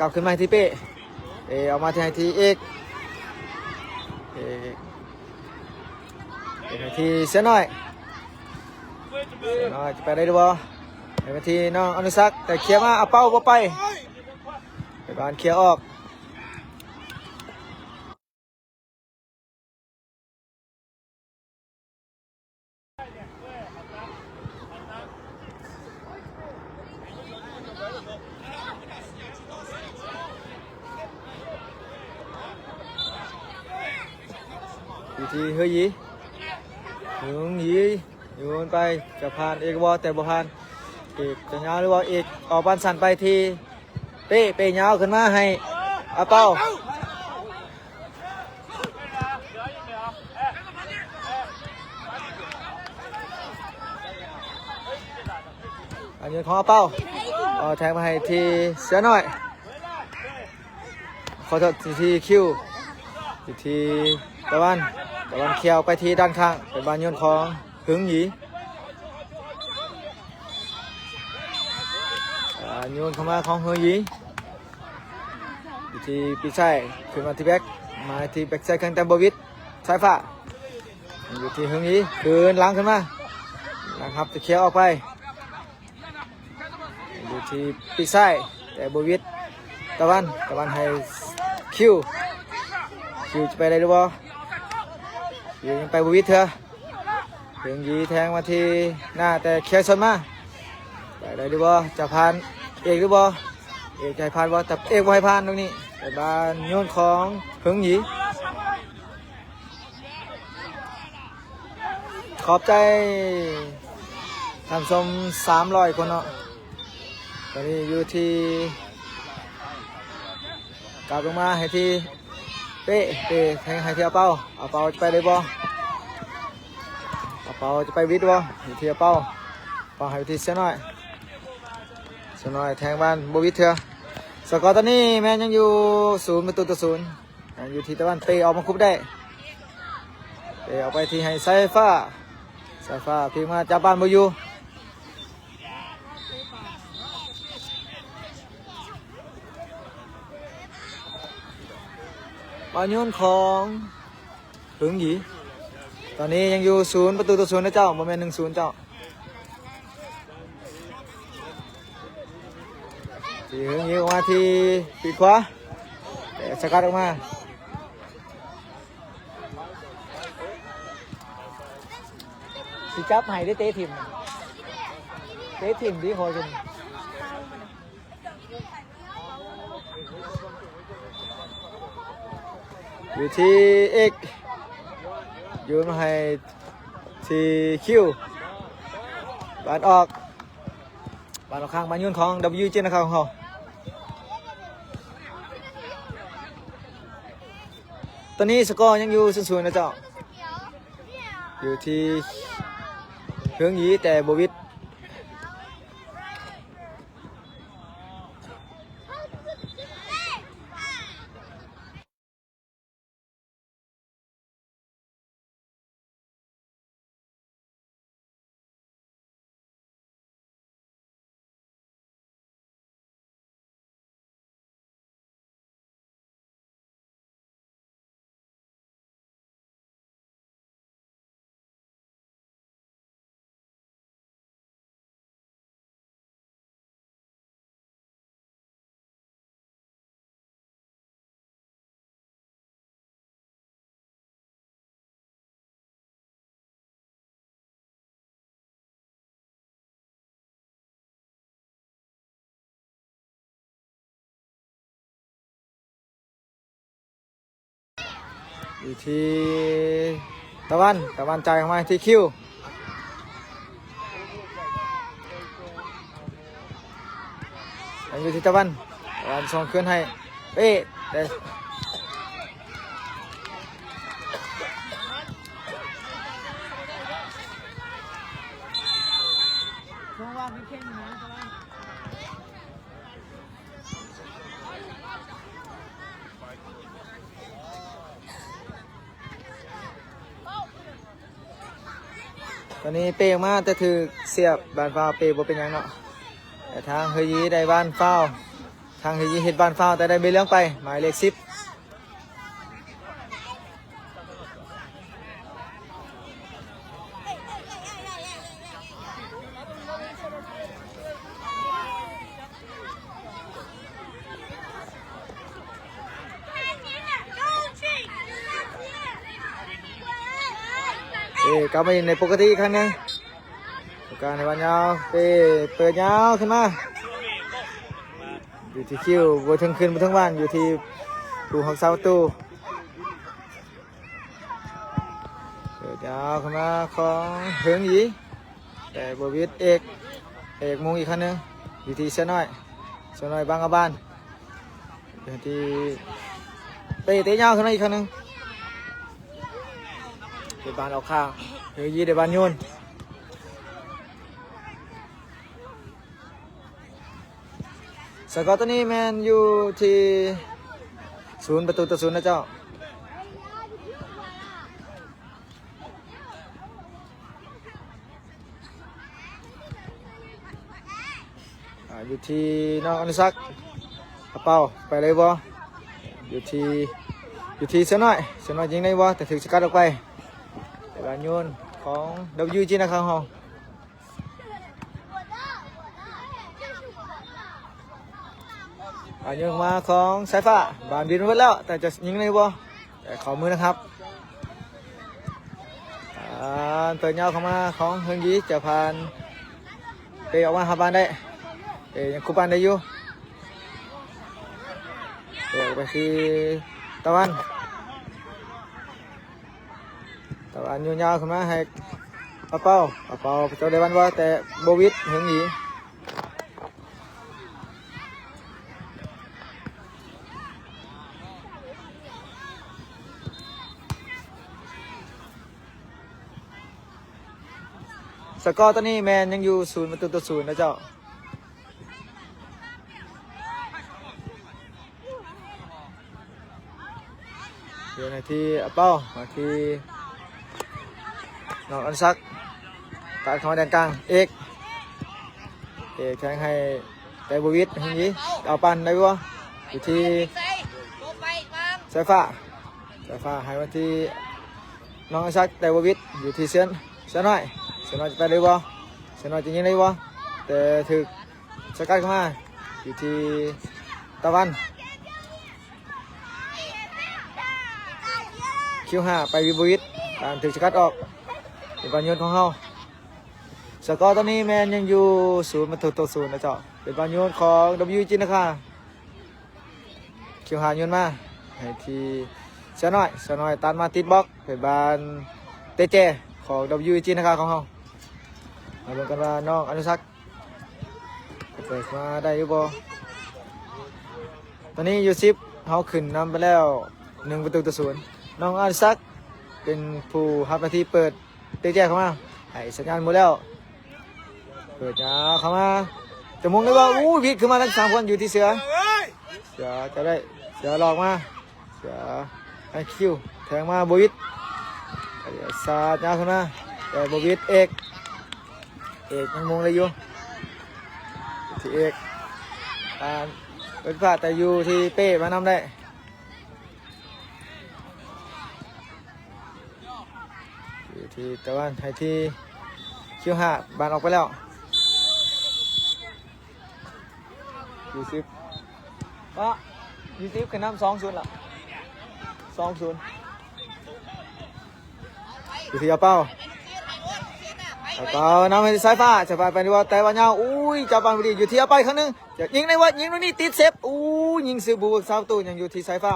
กลับขึ้นมาให้ทีเป๊ะออกมาที่ให้ทีเอกให้ทีเสน้อยจะไปได้หรือเปล่าให้ทีน้องอนุสักแต่เคลียร์มาเอาเป้าไปบานเคลียร์ออก อยู่ที่เฮยยีหึงยีโยนไปจะผ่านเอกบอแต่บ่ผ่านเอกจะยาวหรือว่าเอกออกบอลสั่นไปทีเป้ยาวขึ้นมาให้อาเป้าอันนี้ของอาเป้าแทงมาให้ทีเสือหน่อยขอโทษทีคิวทีตะวันเขียวไปทีด้านข้างเป็นบานโยนของหึงหยีโยนเข้ามาของหึงหยีอยู่ที่ปีไซขึ้นมาที่แบ็กมาที่แบ็กไซข้างแตมโบวิทสายฟ้าอยู่ที่หึงหยีคืนหลังขึ้นมาหลังครับจะเขียวออกไปอยู่ที่ปีไซแต่โบวิทตะวันให้คิวจะไปได้หรือเปล่ายังไปบุวิทเถอะถึงยีแทงมาที่หน้าแต่เคียร์ชนมาไปได้หรือเปล่าจะผ่านเอกหรือเปล่าเอกใจผ่านบ่แต่เอกบ่ให้ผ่านตรงนี้แต่บานโยนของหึงหยีขอบใจทำสม300 คนเนาะตอนนี้อยู่ที่กลับลงมาให้ที่เป้แทงให้ที่เอาเป้าจะไปได้บ่เอาเป้าจะไปวิทย์บ่อยู่ที่เอาเป้าให้ที่เสียหน่อยแทงบ้านบ่วิทย์เถอะสกอร์ตอนนี้แม่ยังอยู่0-0อยู่ที่ตะวันเป้ออกมาคุบได้เป้เอาไปที่ให้สายฟ้าพิงมาจับบ้านบ่อยู่บอลโยนของหึงหยีตอนนี้ยังอยู่0-0นะเจ้าโมเมนต์1-0เจ้าที่หึงหยีออกมาที่ปีกขวาแต่สกัดออกมาที่จับให้ได้เตะถิ่มดีโหจนอยู่ที่เอกโยนมาให้ที่คิวบานออกข้างบานโยนของ W เจนนะครับของเขาตอนนี้สกอร์ยังอยู่0-0นะเจ้าอยู่ที่หึงหยีแต่โบวิทอยู่ที่ตะวันใจออกมาที่คิวอยู่ที่ตะวันส่งขึ้นให้เป้แต่ตอนนี้เปย์มาแต่ถือเสียบบานฟ้าเปย์บ่เป็นยังเนาะแต่ทางเฮยีได้บ้านฟ้าทางเฮยีเห็ดบ้านฟ้าแต่ได้ใบเหลืองไปหมายเลข10กลับมาในปกติอีกครั้งหนึงการในวันยาวเปิดยาวขึ้นมาอยู่ที่คิวบนทั้งคืนบนทั้งวันอยู่ที่ตู้ของเสาตู้ ยาวขึ้นมาของเฮิงหยีแต่บวิทเอกมุงอีกคันหนึงอยู่ที่เสียน้อยบางกะบานอยู่ที่เตะยาวขึ้นมาอีกคันหนึงเดี๋ยวบานออกข้างเฮิงหยีเดี๋ยวบานโยนสกอร์ตัวนี้แมนอยู่ที่0-0นะเจ้าอยู่ที่น้องอนุสักดิ์กระเป๋าไปเลยบ่อยู่ที่เสียน้อยยิงได้บ่แต่ถึงสกัดออกไปแต่การโยนของWGนะครับเฮาโยนมาของสายฟ้าบานบินไปแล้วแต่จะยิงได้บ่แต่ขอมือนะครับเปิดยาวเข้ามาของเฮิงยีจะผ่านเตะออกมาหาบานได้ยังคุบานได้อยู่เดี๋ยวไปที่ตะวันอยู่ยาวขึ้นมาให้เป้าเจ้าเดวันว่าแต่โบวิดเฮงหยีสกอร์ตอนนี้แมนยังอยู่0-0นะเจ้าเดี๋ยวนาทีเป้ามาที่น้องอันซักการเข้ามาแดนกลางเอกแทงให้แต่บวิทเฮงหยีเอาปันได้บ่อยู่ที่สายฟ้าให้มาที่น้องอันซักแต่บวิทอยู่ที่เสียน้อยจะไปได้บ่เสียน้อยจะยิงได้บ่แต่ถึกสกัดเข้ามาอยู่ที่ตะวันคิว5ไปวิบวิทการถึกสกัดออกเป็นบอลโยนของเฮาสกอร์ตอนนี้แมนยังอยู่0-0นะเจ้าเป็นบอลโยนของ WG นะคะคิว5โยนมาให้ที่เสียน้อยตัดมาติดบล็อกเป็นบอลเตเจของ WG นะคะของเฮามาดูกันว่าน้องอนุสักดิ์เปิดมาได้อยู่บ่ตอนนี้อยู่10เฮาขึ้นนำไปแล้ว1-0น้องอนุสักดิ์เป็นผู้รับหน้าที่เปิดเตะแจเข้ามาให้สัญญาณหมดแล้วเปิดยาวเข้ามาจะมงได้บ่อู้ผิดขึ้นมาทั้ง3คนอยู่ที่เสือจะได้เสือหลอกมาเสือให้คิวแทงมาโบวิทสาดยาวขึ้นมาแต่โบวิทเอกยังมงเลยอยู่ที่เอกเป็นพลาดแต่อยู่ที่เป้มานำได้อยู่ที่ตะวันให้ที่คิว5บานออกไปแล้ว20ขึ้นนำ2-0ละ2-0อยู่ที่เป้านำให้สายฟ้าจะไปดีว่าแต่ว่าเงาอุ้ยจะปันพอดีอยู่ที่เอาไปครั้งนึงจะยิงในวัดยิงตรงนี้ติดเซฟอู้ยิงซิบูสาวตูยังอยู่ที่สายฟ้า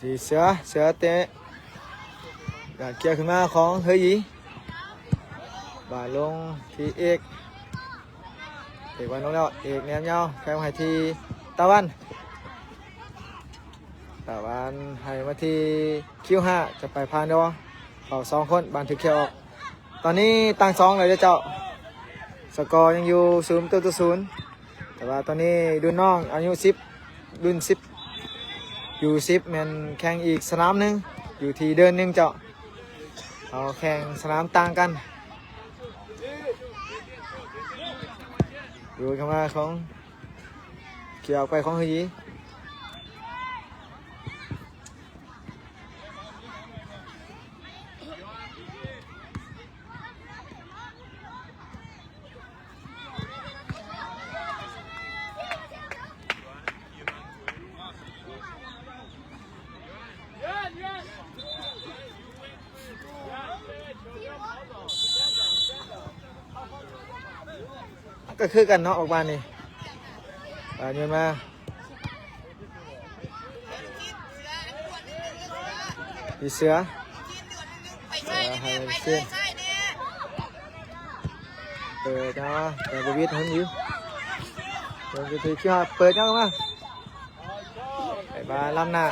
ที่เสือเตะการเกี่ยวขึ้นมาของเฮยีบาลงที่เอกวันลงแล้วเอกแนมเงาแข่งให้ที่ตะวันให้มาที่คิว5จะไปพานดอเขา2คนบานถึกเขียวออกตอนนี้ตั้ง2เลยเจ้าสกอร์ยังอยู่0-0แต่ว่าตอนนี้รุ่นน้องอายุ10รุ่น10อยู่10แมนแข่งอีกสนามหนึ่งอยู่ที่เดินหนึ่งเจ้าเอาแข่งสนามต่างกันดูเข้ามาของเกี่ยวไปของเฮยีก็คือกันเนาะออกมานี่โยนมา มีเสือให้เสียงเปิดนะแต่บวิทย์หันอยู่เปิดทีขี้หาเปิดยังมาไอ้บ้าล้ำหน้า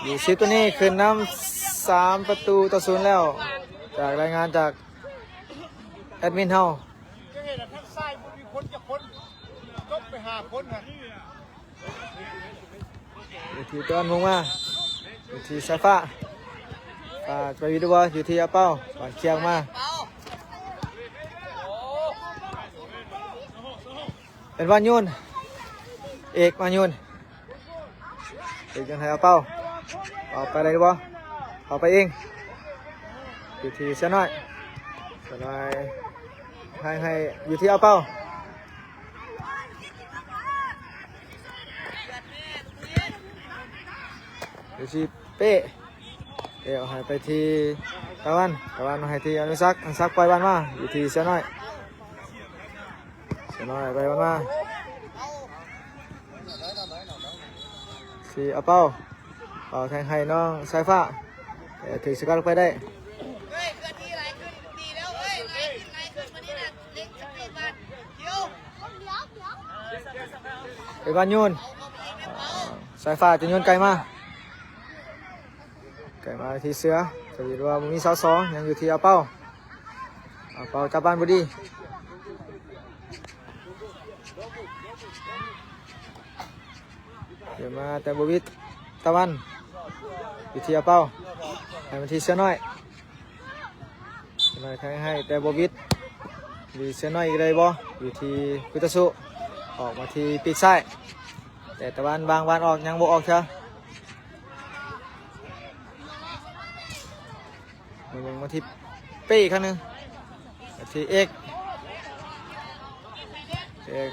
อยู่ซิปตัวนี้ขึ้นน้ำ3-0แล้วจากรายงานจากแอดมินเฮาอยู่ที่ต้นมุงมาอยู่ที่สายฟ้าฝากไปวิดีโออยู่ที่อาเป้าฝากเคียงมาเป็นวันยุนเอกมายุนเอกยังไงอาเป้าออกไปเลยดีบ่ออกไปเองอยู่ที่เสียน้อยเสียน้อยให้อยู่ที่อาเป้าอยู่ที่เป้เดี๋ยวให้ไปที่ตะวันมาให้ที่อนุสักปล่อยบ้านมาอยู่ที่เสียน้อยไปบ้านมาที่อาเป้าแทงให้น้องสายฟ้าถึงสกัดลงไปได้ไปบ้านโยนสายฟ้าจะโยนไกลมาที่เสือจะอยู่ว่ามีเสาสองยังอยู่ที่อาเป้าจับบ้านบดีเดี๋ยวมาแต่บวิทตะวันอยู่ที่อาเป้าให้มาที่เสือน้อยให้แต่บวิทมีเสือน้อยอีกเลยบ่อยู่ที่พุทธสุออกมาที่ปีกซ้ายแต่ตะวันบางวันออกยังบ่ออกเชียวมาที่เป้อีกครั้งหนึ่งมาที่เอก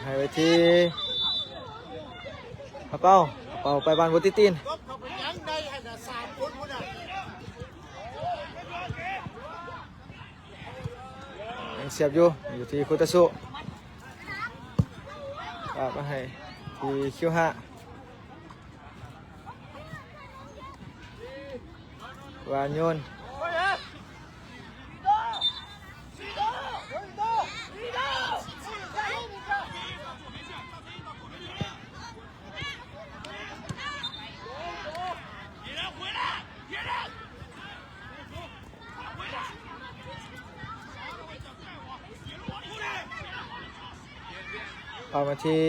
ให้ไปที่อาเป้าไปบ้านบุตรตีนยังเสียบอยู่ที่คุตสุมาให้ที่คิว5วานโยนเอามาที่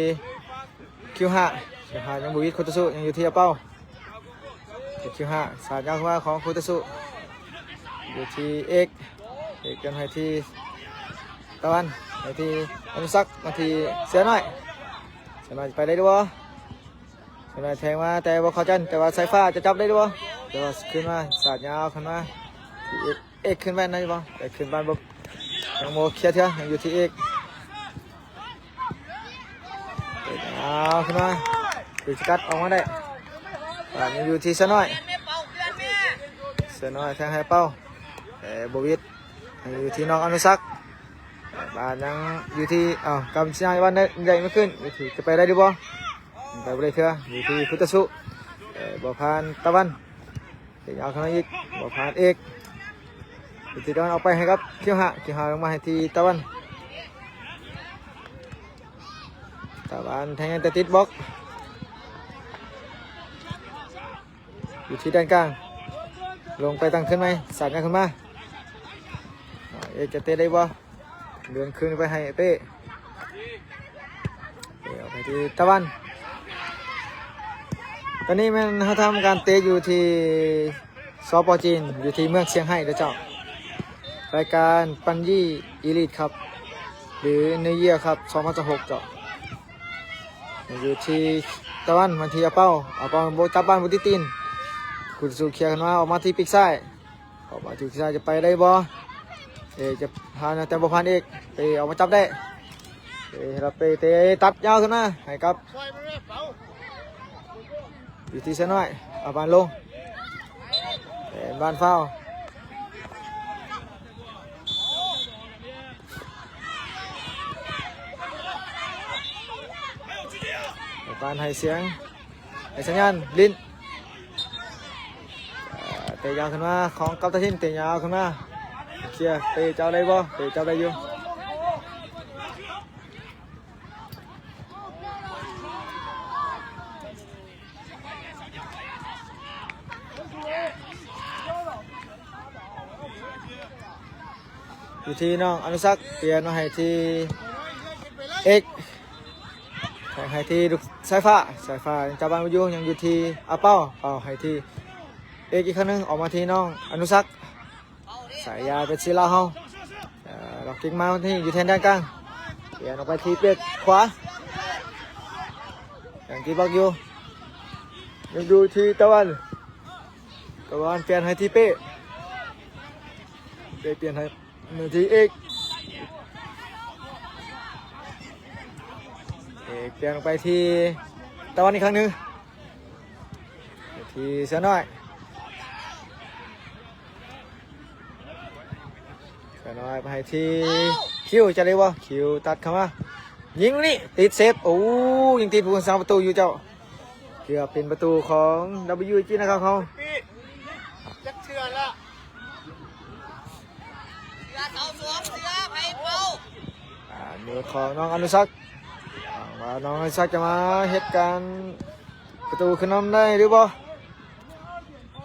คิว5ยังบุวิทคุตสุยังอยู่ที่อาเป้าคิว5สาดยาวว่าของคุตสุอยู่ที่เอกกันให้ที่ตะวันให้ที่อนุสักมาที่เสือน้อยไปได้ด้วยเสือน้อยแทงมาแต่ว่าเขาจันแต่ว่าสายฟ้าจะจับได้ด้วยแต่ว่าขึ้นมาสาดยาวขึ้นมาเอกขึ้นไปไหนบ่แต่ขึ้นบ้านบ่ยังโมเคลียร์เถอะยังอยู่ที่เอกเอาขึ้นมาถึงสกัดออกมาได้ยังอยู่ที่เสือน้อยแทงให้เป้าแต่บวิทอยู่ที่น้องอนุสักบ้านยังอยู่ที่กำชัยวันใหญ่ไม่ขึ้นอยู่ที่จะไปได้ดีบ่ไปบริเถอะอยู่ที่พุทธสุบ่อพานตะวันเดี๋ยวเอาขึ้นมาอีกบ่อพานเอกอยู่ที่ตะวันเอาไปให้ครับคิว5ลงมาให้ที่ตะวันแทงแต่ติดบล็อกอยู่ที่ด้านกลางลงไปตั้งขึ้นไหมสาดงานขึ้นมาเอกจะเตะได้บ่เดินขึ้นไปให้เป้เดี๋ยวไปที่ตะวันตอนนี้มันเขาทำการเตะอยู่ที่สป.จีนอยู่ที่เมืองเชียงไฮ้เด้อเจ้ารายการปัญญีอีลิทครับหรือเนเยียครับ2016เจ้าอยู่ที่ตะวันมาที่อาเป้าจับบ้านบุตรตีนคุณสุเคียกันมาออกมาที่ปีกซ้ายออกมาที่ปีกซ้ายจะไปได้บ่จะพาแต่บ่พันเอกไปออกมาจับได้เราไปเตะตัดยาวขึ้นมาให้ครับอยู่ที่เส้นน้อยเอาบ้านลงบ้านเฝ้าบ้านให้เสียง ให้สัญญาณลิ้นเตะยาวขึ้นมาของกัปตันทีมเตะยาวขึ้นมาเคลียร์เตะเจ้าได้บ่เตะเจ้าได้อยู่อยู่ที่น้องอนุสักษ์เปลี่ยนมาให้ที่เอกให้ที่ลูกสายฟ้าจับบอลอยู่ยังอยู่ที่อาเป้าให้ที่เอกอีกครั้งนึงออกมาที่น้องอนุสักษ์สายยาเป็นศิลาเฮาดอกกิ่งมาที่อยู่แทนด้านกลางเปลี่ยนออกไปที่เปียกขวาอย่างที่บอกอยู่ยังดูที่ตะวันเปลี่ยนให้ที่เป้เปลี่ยนให้ที่เอกเปลี่ยนไปที่ตะวันอีกครั้งหนึ่งที่เสือน้อยไปที่คิวจะได้บ่คิวตัดเข้ามายิงนี่ติดเซฟโอ้ยิงติดผู้รักษาประตูอยู่เจ้าเกือบเป็นประตูของ WG นะครับเขาจักเชื่อละเนื้อของน้องอนุสักษ์ว่าน้องอนุสักษ์จะมาเหตุการณ์ประตูขึ้นนำได้หรือบ่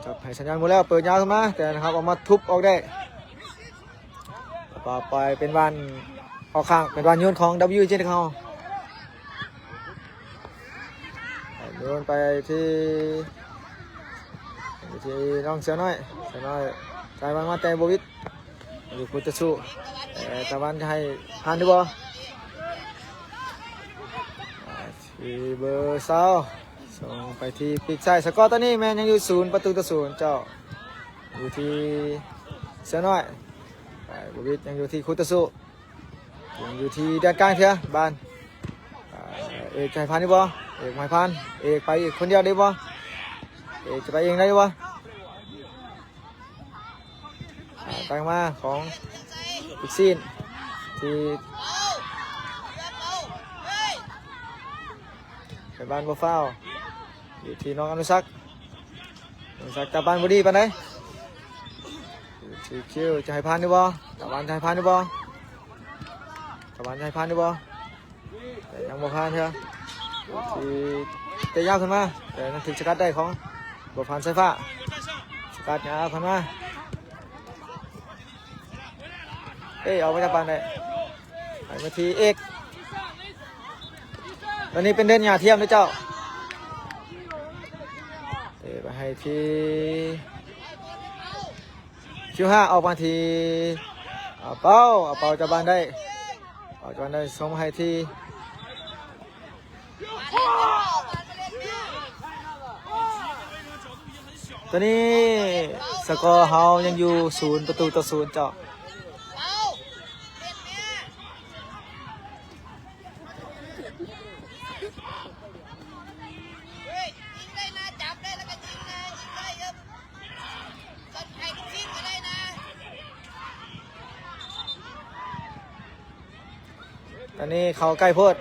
จับให้สัญญาณหมดแล้วเปิดยาวขึ้นมาแต่นะครับออกมาทุบออกได้ต่อไปเป็นวันออกข้างเป็นวันโยนของ WG นะครับโยนไปที่น้องเสือน้อยใจมันมาแต่โบวิดอยู่พุทธสู้ตะวันจะให้ผ่านหรือบ่ที่เบอร์เซาส่งไปที่ปีกซ้ายสกอร์ตอนนี้แมนยังอยู่0-0เจ้าอยู่ที่เสือน้อยบุวิทยังอยู่ที่คุตสุยังอยู่ที่ด้านกลางเถอะบ้านเอกจะให้ผ่านได้บ่เอกไม่ผ่านเอกไปอีกคนเดียวได้บ่เอกจะไปเองได้บ่ตั้งมาของอีกซีนที่เป็นบ้านบัวฟ้าวอยู่ที่น้องอนุสักษ์จากบ้านบุรีปานไหนอยู่ที่คิวจะให้ผ่านได้บ่ตะวันจะให้ผ่านได้บ่ตะวันจะให้ผ่านได้บ่แต่ยังบ่ผ่านเถอะที่เตะยาวขึ้นมาแต่นั่นถึงสกัดได้ของบัวผ่านสายฟ้าสกัดยาวขึ้นมาเอาไปจากบ้านได้ไปมาทีเอกตอนนี้เป็นเดินหยาเทียมด้วยเจ้าไปให้ทีคิว5ออกมาทีเป้าจากบ้านได้ส่งมาให้ทีตอนนี้สกอร์เฮายังอยู่0-0เจ้าตอนนี้เขาใกล้โพด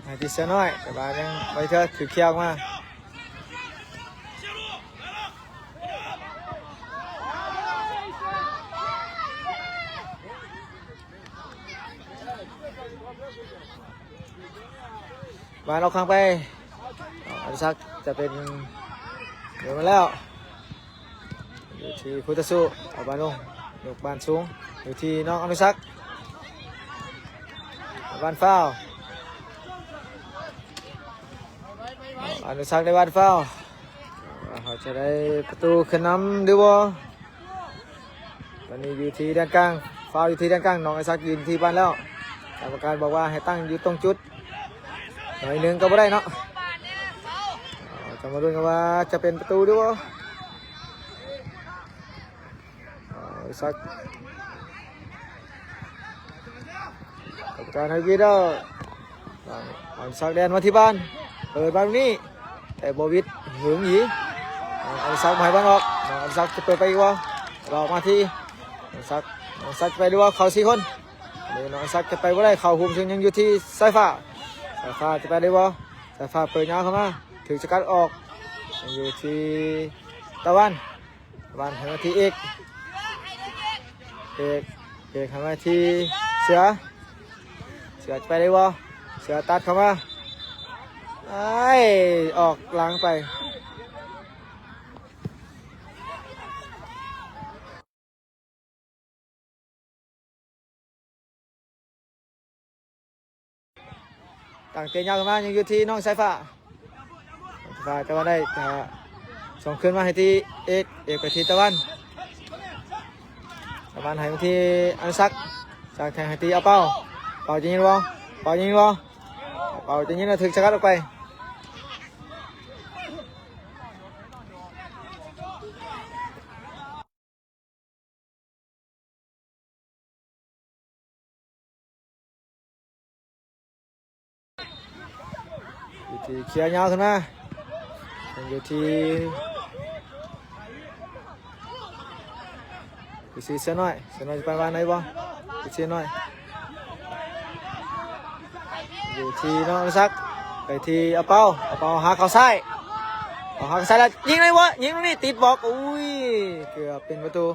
ให้ติเสียน้อยแต่บ้านยังไปเถอะถือเคี้ยวมาบ้านเราข้างไปอนุสักษ์จะเป็นเดี๋ยวมาแล้วอยู่ที่พุทธสุเอาบ้านลงยกบ้านสูงอยู่ที่น้องอนุสักษ์บ้านเฝ้าอนุสักษ์ได้บ้านเฝ้าเขาจะได้ประตูขึ้นนำหรือบ่ตอนนี้อยู่ที่ด้านกลางเฝ้าอยู่ที่ด้านกลางน้องอนุสักษ์ยืนที่บ้านแล้วกรรมการบอกว่าให้ตั้งอยู่ตรงจุดหน่อยนึงก็ไม่ได้เนาะจะมาดูกันว่าจะเป็นประตูหรือบ่สักกับการให้วีดเอาสักแดนมาที่บ้านเปิดบ้านนี้แต่โบวิดหึงหยีสักหมายบ้านออกสักจะเปิดไปอีกวะรอมาที่สักไปดูว่าเขา4 คน เดี๋ยวน้องซักจะไปว่าได้เข่าหุมซึ่งยังอยู่ที่สายฟ้าจะไปได้บ่สายฟ้าเปิดยาวเข้ามาถึงสกัดออกยังอยู่ที่ตะวันหันมาที่เอกหันมาที่เสือจะไปได้บ่เสือตัดเข้ามาออกหลังไปต่างเตียงยาวขึ้นมายังอยู่ที่น้องสายฟ้าจะมาได้ส่งขึ้นมาให้ที่เอกไปที่ตะวันให้มาที่อนุสักจากแทงให้ที่เอาเป้าจะยิงบ่เป้าจะยิงแล้วถึงสกัดออกไปอยู่ที่เคลียร์ยาวขึ้นมาอยู่ที่เสียน้อยจะไปบ้านไหนบ่เสียน้อยอยู่ที่น้องซักไปที่เอาเป้าหาเขาซ้ายแล้วยิงเลยวะยิงตรงนี้ติดบล็อกอุ้ยเกือบเป็นประตู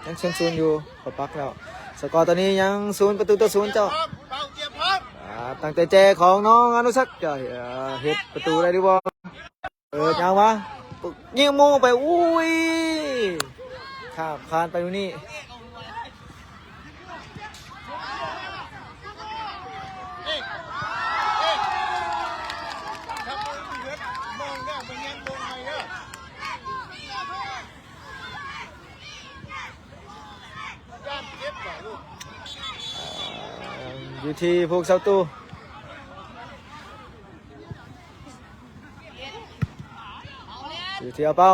ยัง0-0อยู่ขอปักแล้วสกอร์ตอนนี้ยัง0-0เจ้าตั้งแต่เจของน้องอนุสักจะเฮ็ดประตูได้หรือบ่ยาวมายิงโมงไปอุ้ยข้ามคานไปดูนี่อยู่ที่พวกเสาตูอยู่ที่เอาเป้า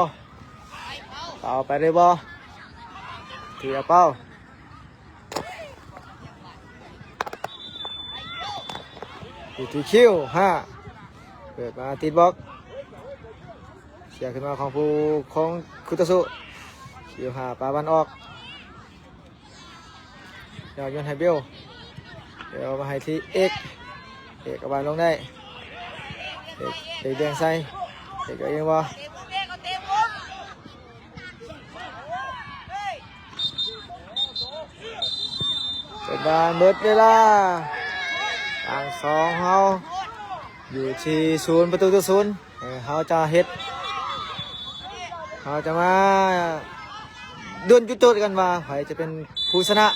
ไปได้บ่ที่เอาเป้าอยู่ที่คิวเปิดมาติดบล็อกเสียขึ้นมาของคุตสุคิว5ปาบันออกยอดยนต์ไฮเบลเดี๋ยวมาให้ที่เอกเอาบอลลงได้เอกแดงใส่เอกเอาเองบ่เป็นบอลเบิดเวลาต่าง2เฮาอยู่ที่0-0เฮาจะเฮ็ดเฮาจะมาดวลจุดโจทย์กันว่าใครจะเป็นผู้ชนะ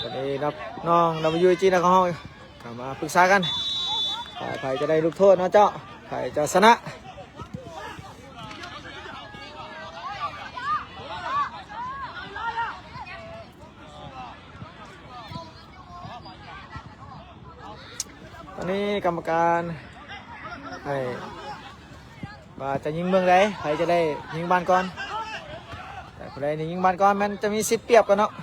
ตอนนี้น้องWG นะของเรากลับมาปรึกษากันใครจะได้ลูกโทษเนาะเจ้าใครจะชนะตอนนี้กรรมการให้ว่าจะยิงเมืองใดใครจะได้ยิงบ้านก่อนแต่คนใดนี่ยิงบ้านก่อนมันจะมีสิทธิ์เปรียบกันเนาะ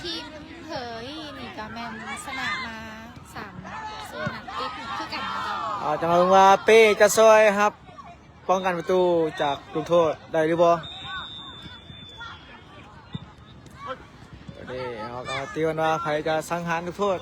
ทีมเผยนี่ก็แมนสนามมา3-4 นัดติดคือกันนะเจ้าจะมาดูว่าเป้จะช่วยครับป้องกันประตูจากลูกโทษได้หรือบ่นี่เอาตีกันว่าใครจะสังหารลูกโทษ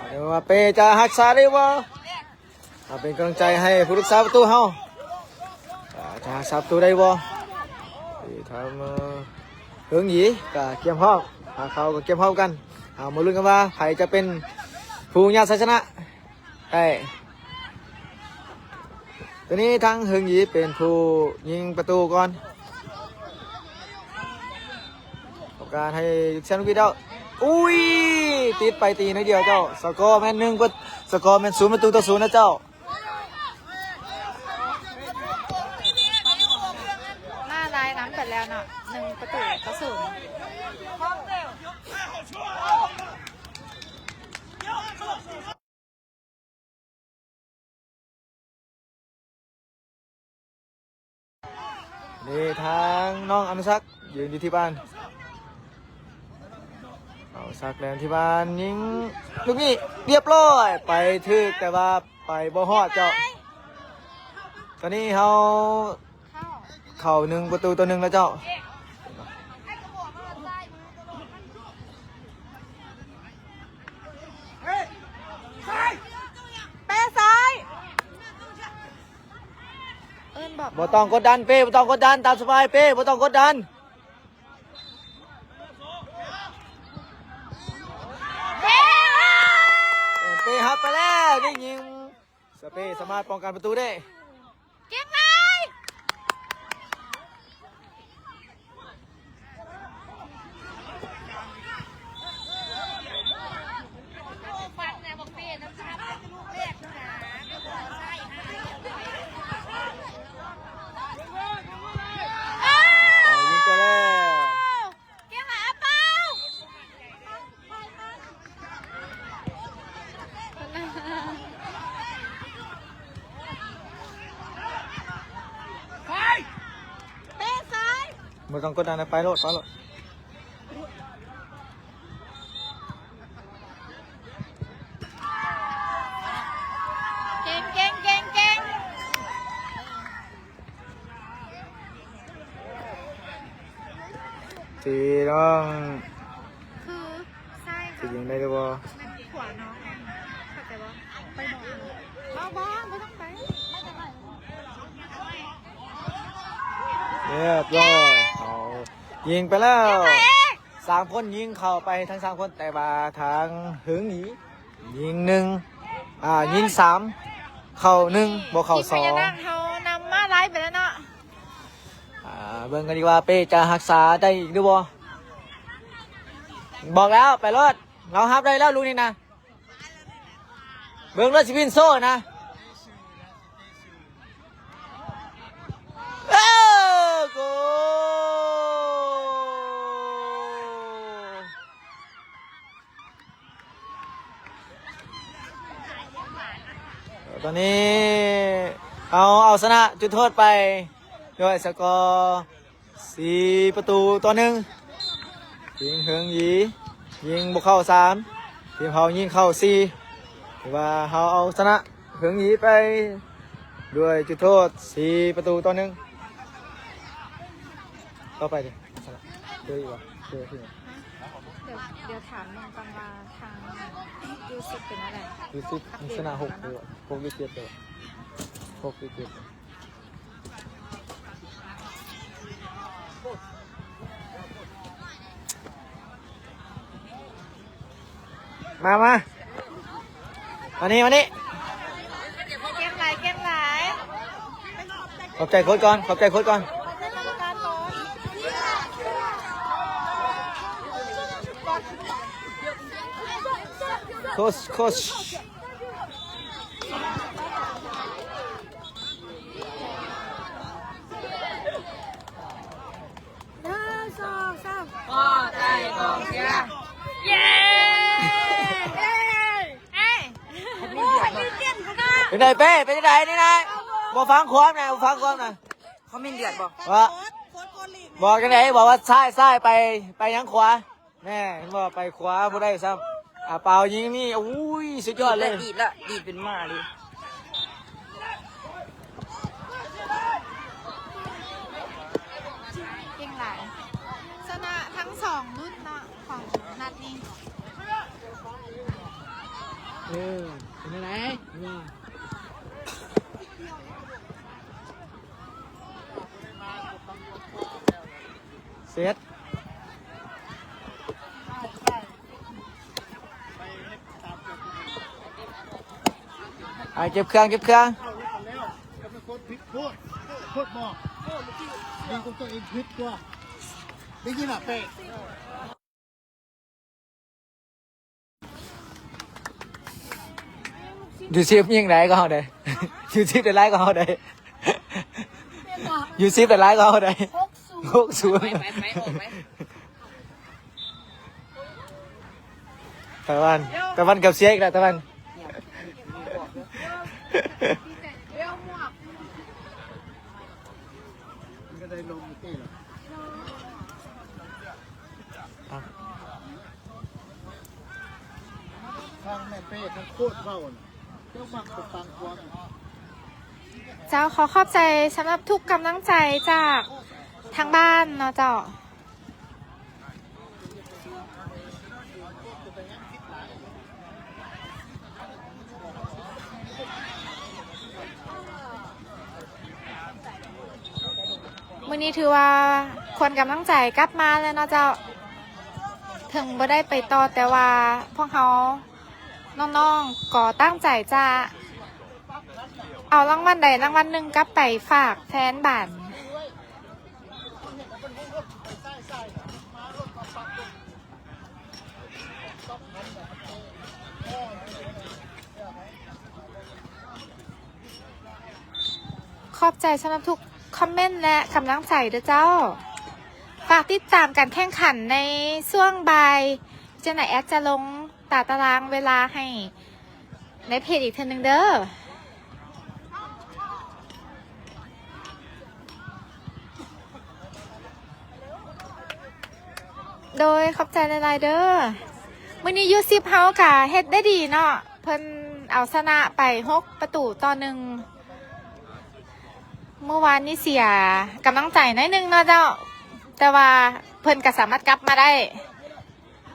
เดี๋ยวว่าเป้จะหักษาได้บ่เป็นกำลังใจให้ผู้รักษาประตูเฮาจะ สับตัวได้บ่ทำhướng gì cả kiếm haoเขาก็เก็บเฮากันมาลุ้นกันว่าใครจะเป็นผู้ญาติชนะได้ตัวนี้ทั้งหึงหยีเป็นผู้ยิงประตูก่อนการให้เซนวิดเอาอุ้ยติดไปตีนิดเดียวเจ้าสกอร์แมนสกอร์แมน0-0นะเจ้าหน้าลายน้ำเสร็จแล้วเนาะ1-0นี่ทางน้องอนุสักยืนอยู่ที่บ้านเอาสักแลนที่บ้านยิงลูกนี้เรียบร้อยไปถึกแต่ว่าไปบ่ฮอดเจ้าตอนนี้เขาเข่า1-1แล้วเจ้าบ่ต้องกดดันเป้บ่ต้องกดดันตามสบายเป้บ่ต้องกดดันเป้ฮับไปแล้วนี่ยิงสเป้สามารถป้องกันประตูได้เก่งเลยไม่ต้องกดดันนะไปโลดเก่งทีน้องคือใช่ จะยิงได้หรือเปล่าขวาน้องเข้าใจบ่ไปบอกบ้าไม่ต้องไปเรียบร้อยเอายิงไปแล้ว3 คนยิงเข้าไปทั้ง3 คนแต่ว่าทางหึงหนียิง1ยิง3เข้า1บ่เข้า2เขานำมาไล่ไปแล้วเนาะเบิ่งกันดีว่าเป้จะรักษาได้หรือบ่บอกแล้วไปรถเราฮับได้แล้วลูกนี่นะเบิ่งรถสิวินโซ่นะโกตอนนี้เอาชนะจุดโทษไปด้วยสกอร์4-1ทีมเฮืองหยียิงบุกเข้า3ทีมเขายิงเข้า4ถือว่าเขาเอาชนะเฮืองหยีไปด้วยจุดโทษ4-1ต่อไปดิชนะเจออีกวะเจอที่ไหนเดี๋ยวถามน้องกังว่าทางยูซิเป็นอะไรยูซิชนะ6เลย6 7เลย6 7มาวันนี้เกมไหลขอบใจโค้ชก่อนโค้ชพ่อใจกองเชียร์เย้เป็นไงเป้เป็นไงนี่นายบอกฟังความนะเขาไม่เดือดบอกว่าบอกกันไหนบอกว่าซ้ายไปยังขวาแม่เห็นบอกไปขวาผู้ได้ซ้ำเปล่ายิงนี่อุ้ยสุดยอดเลยดีดเป็นมาเลยเก่งหลายชนะทั้ง2รุ่นเนาะของนัดนี้เป็นอะไร เสร็จเก็บเครื่อง เอาแล้วแล้วจะเป็นคนผิดโทษบอกดีของตัวเองผิดตัวได้ยินอ่ะเป๊ะ ยูซิฟยิงไหนก็เอาได้ ยูซิฟได้ไล่ก็เอาได้ ยูซิฟได้ไล่ก็เอาได้60ไปออกไหม ตะวันกับเสียอีกแล้วตะวัน มันก็ได้ลงอยู่ที่หรอทางแม่เป้ทั้งโคตรเบ้าน่ะเจ้ามักจะฟังความ เจ้าขอขอบใจสำหรับทุกกำลังใจจากทางบ้านเนาะเจ้าวันนี้ถือว่าคนกำลังใจกลับมาแล้วเนาะเจ้าถึงบ่ได้ไปต่อแต่ว่าพวกเขาน้องๆก็ตั้งใจจะเอารางวัลใดรางวัลหนึ่งกลับไปฝากแทนบ้านขอบใจสำหรับทุกคอมเมนต์และกำลังใจด้วยเจ้าฝากติดตามการแข่งขันในช่วงบ่ายเจ้าไหนแอดจะลงตารางเวลาให้ในเพจอีกทีนึงเด้อโดยขอบใจหลายๆเด้อมื้อนี้ยูซิปเฮากะเฮ็ดได้ดีเนาะเพิ่นเอาชนะไป6-1เมื่อวานนี้เสียกำลังใจหน่อยนึงเนาะเจ้าแต่ว่าเพิ่นก็สามารถกลับมาได้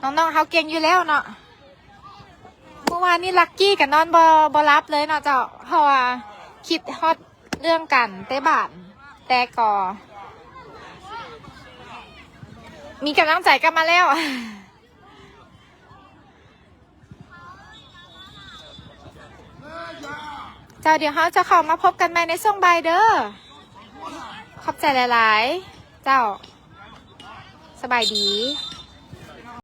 น้องๆเขาเก่งอยู่แล้วเนาะเมื่อวานนี้ลักกี้กับนอนบ่รับเลยเนาะเจ้าเพราะว่าคิดฮอตเรื่องกันเตะบาทแต่ก็มีกำลังใจกลับมาแล้วเจ้าเดี๋ยวเขาจะเข้ามาพบกันใหม่ในช่วงบ่ายเด้อขอบใจหลายๆเจ้าสบายดี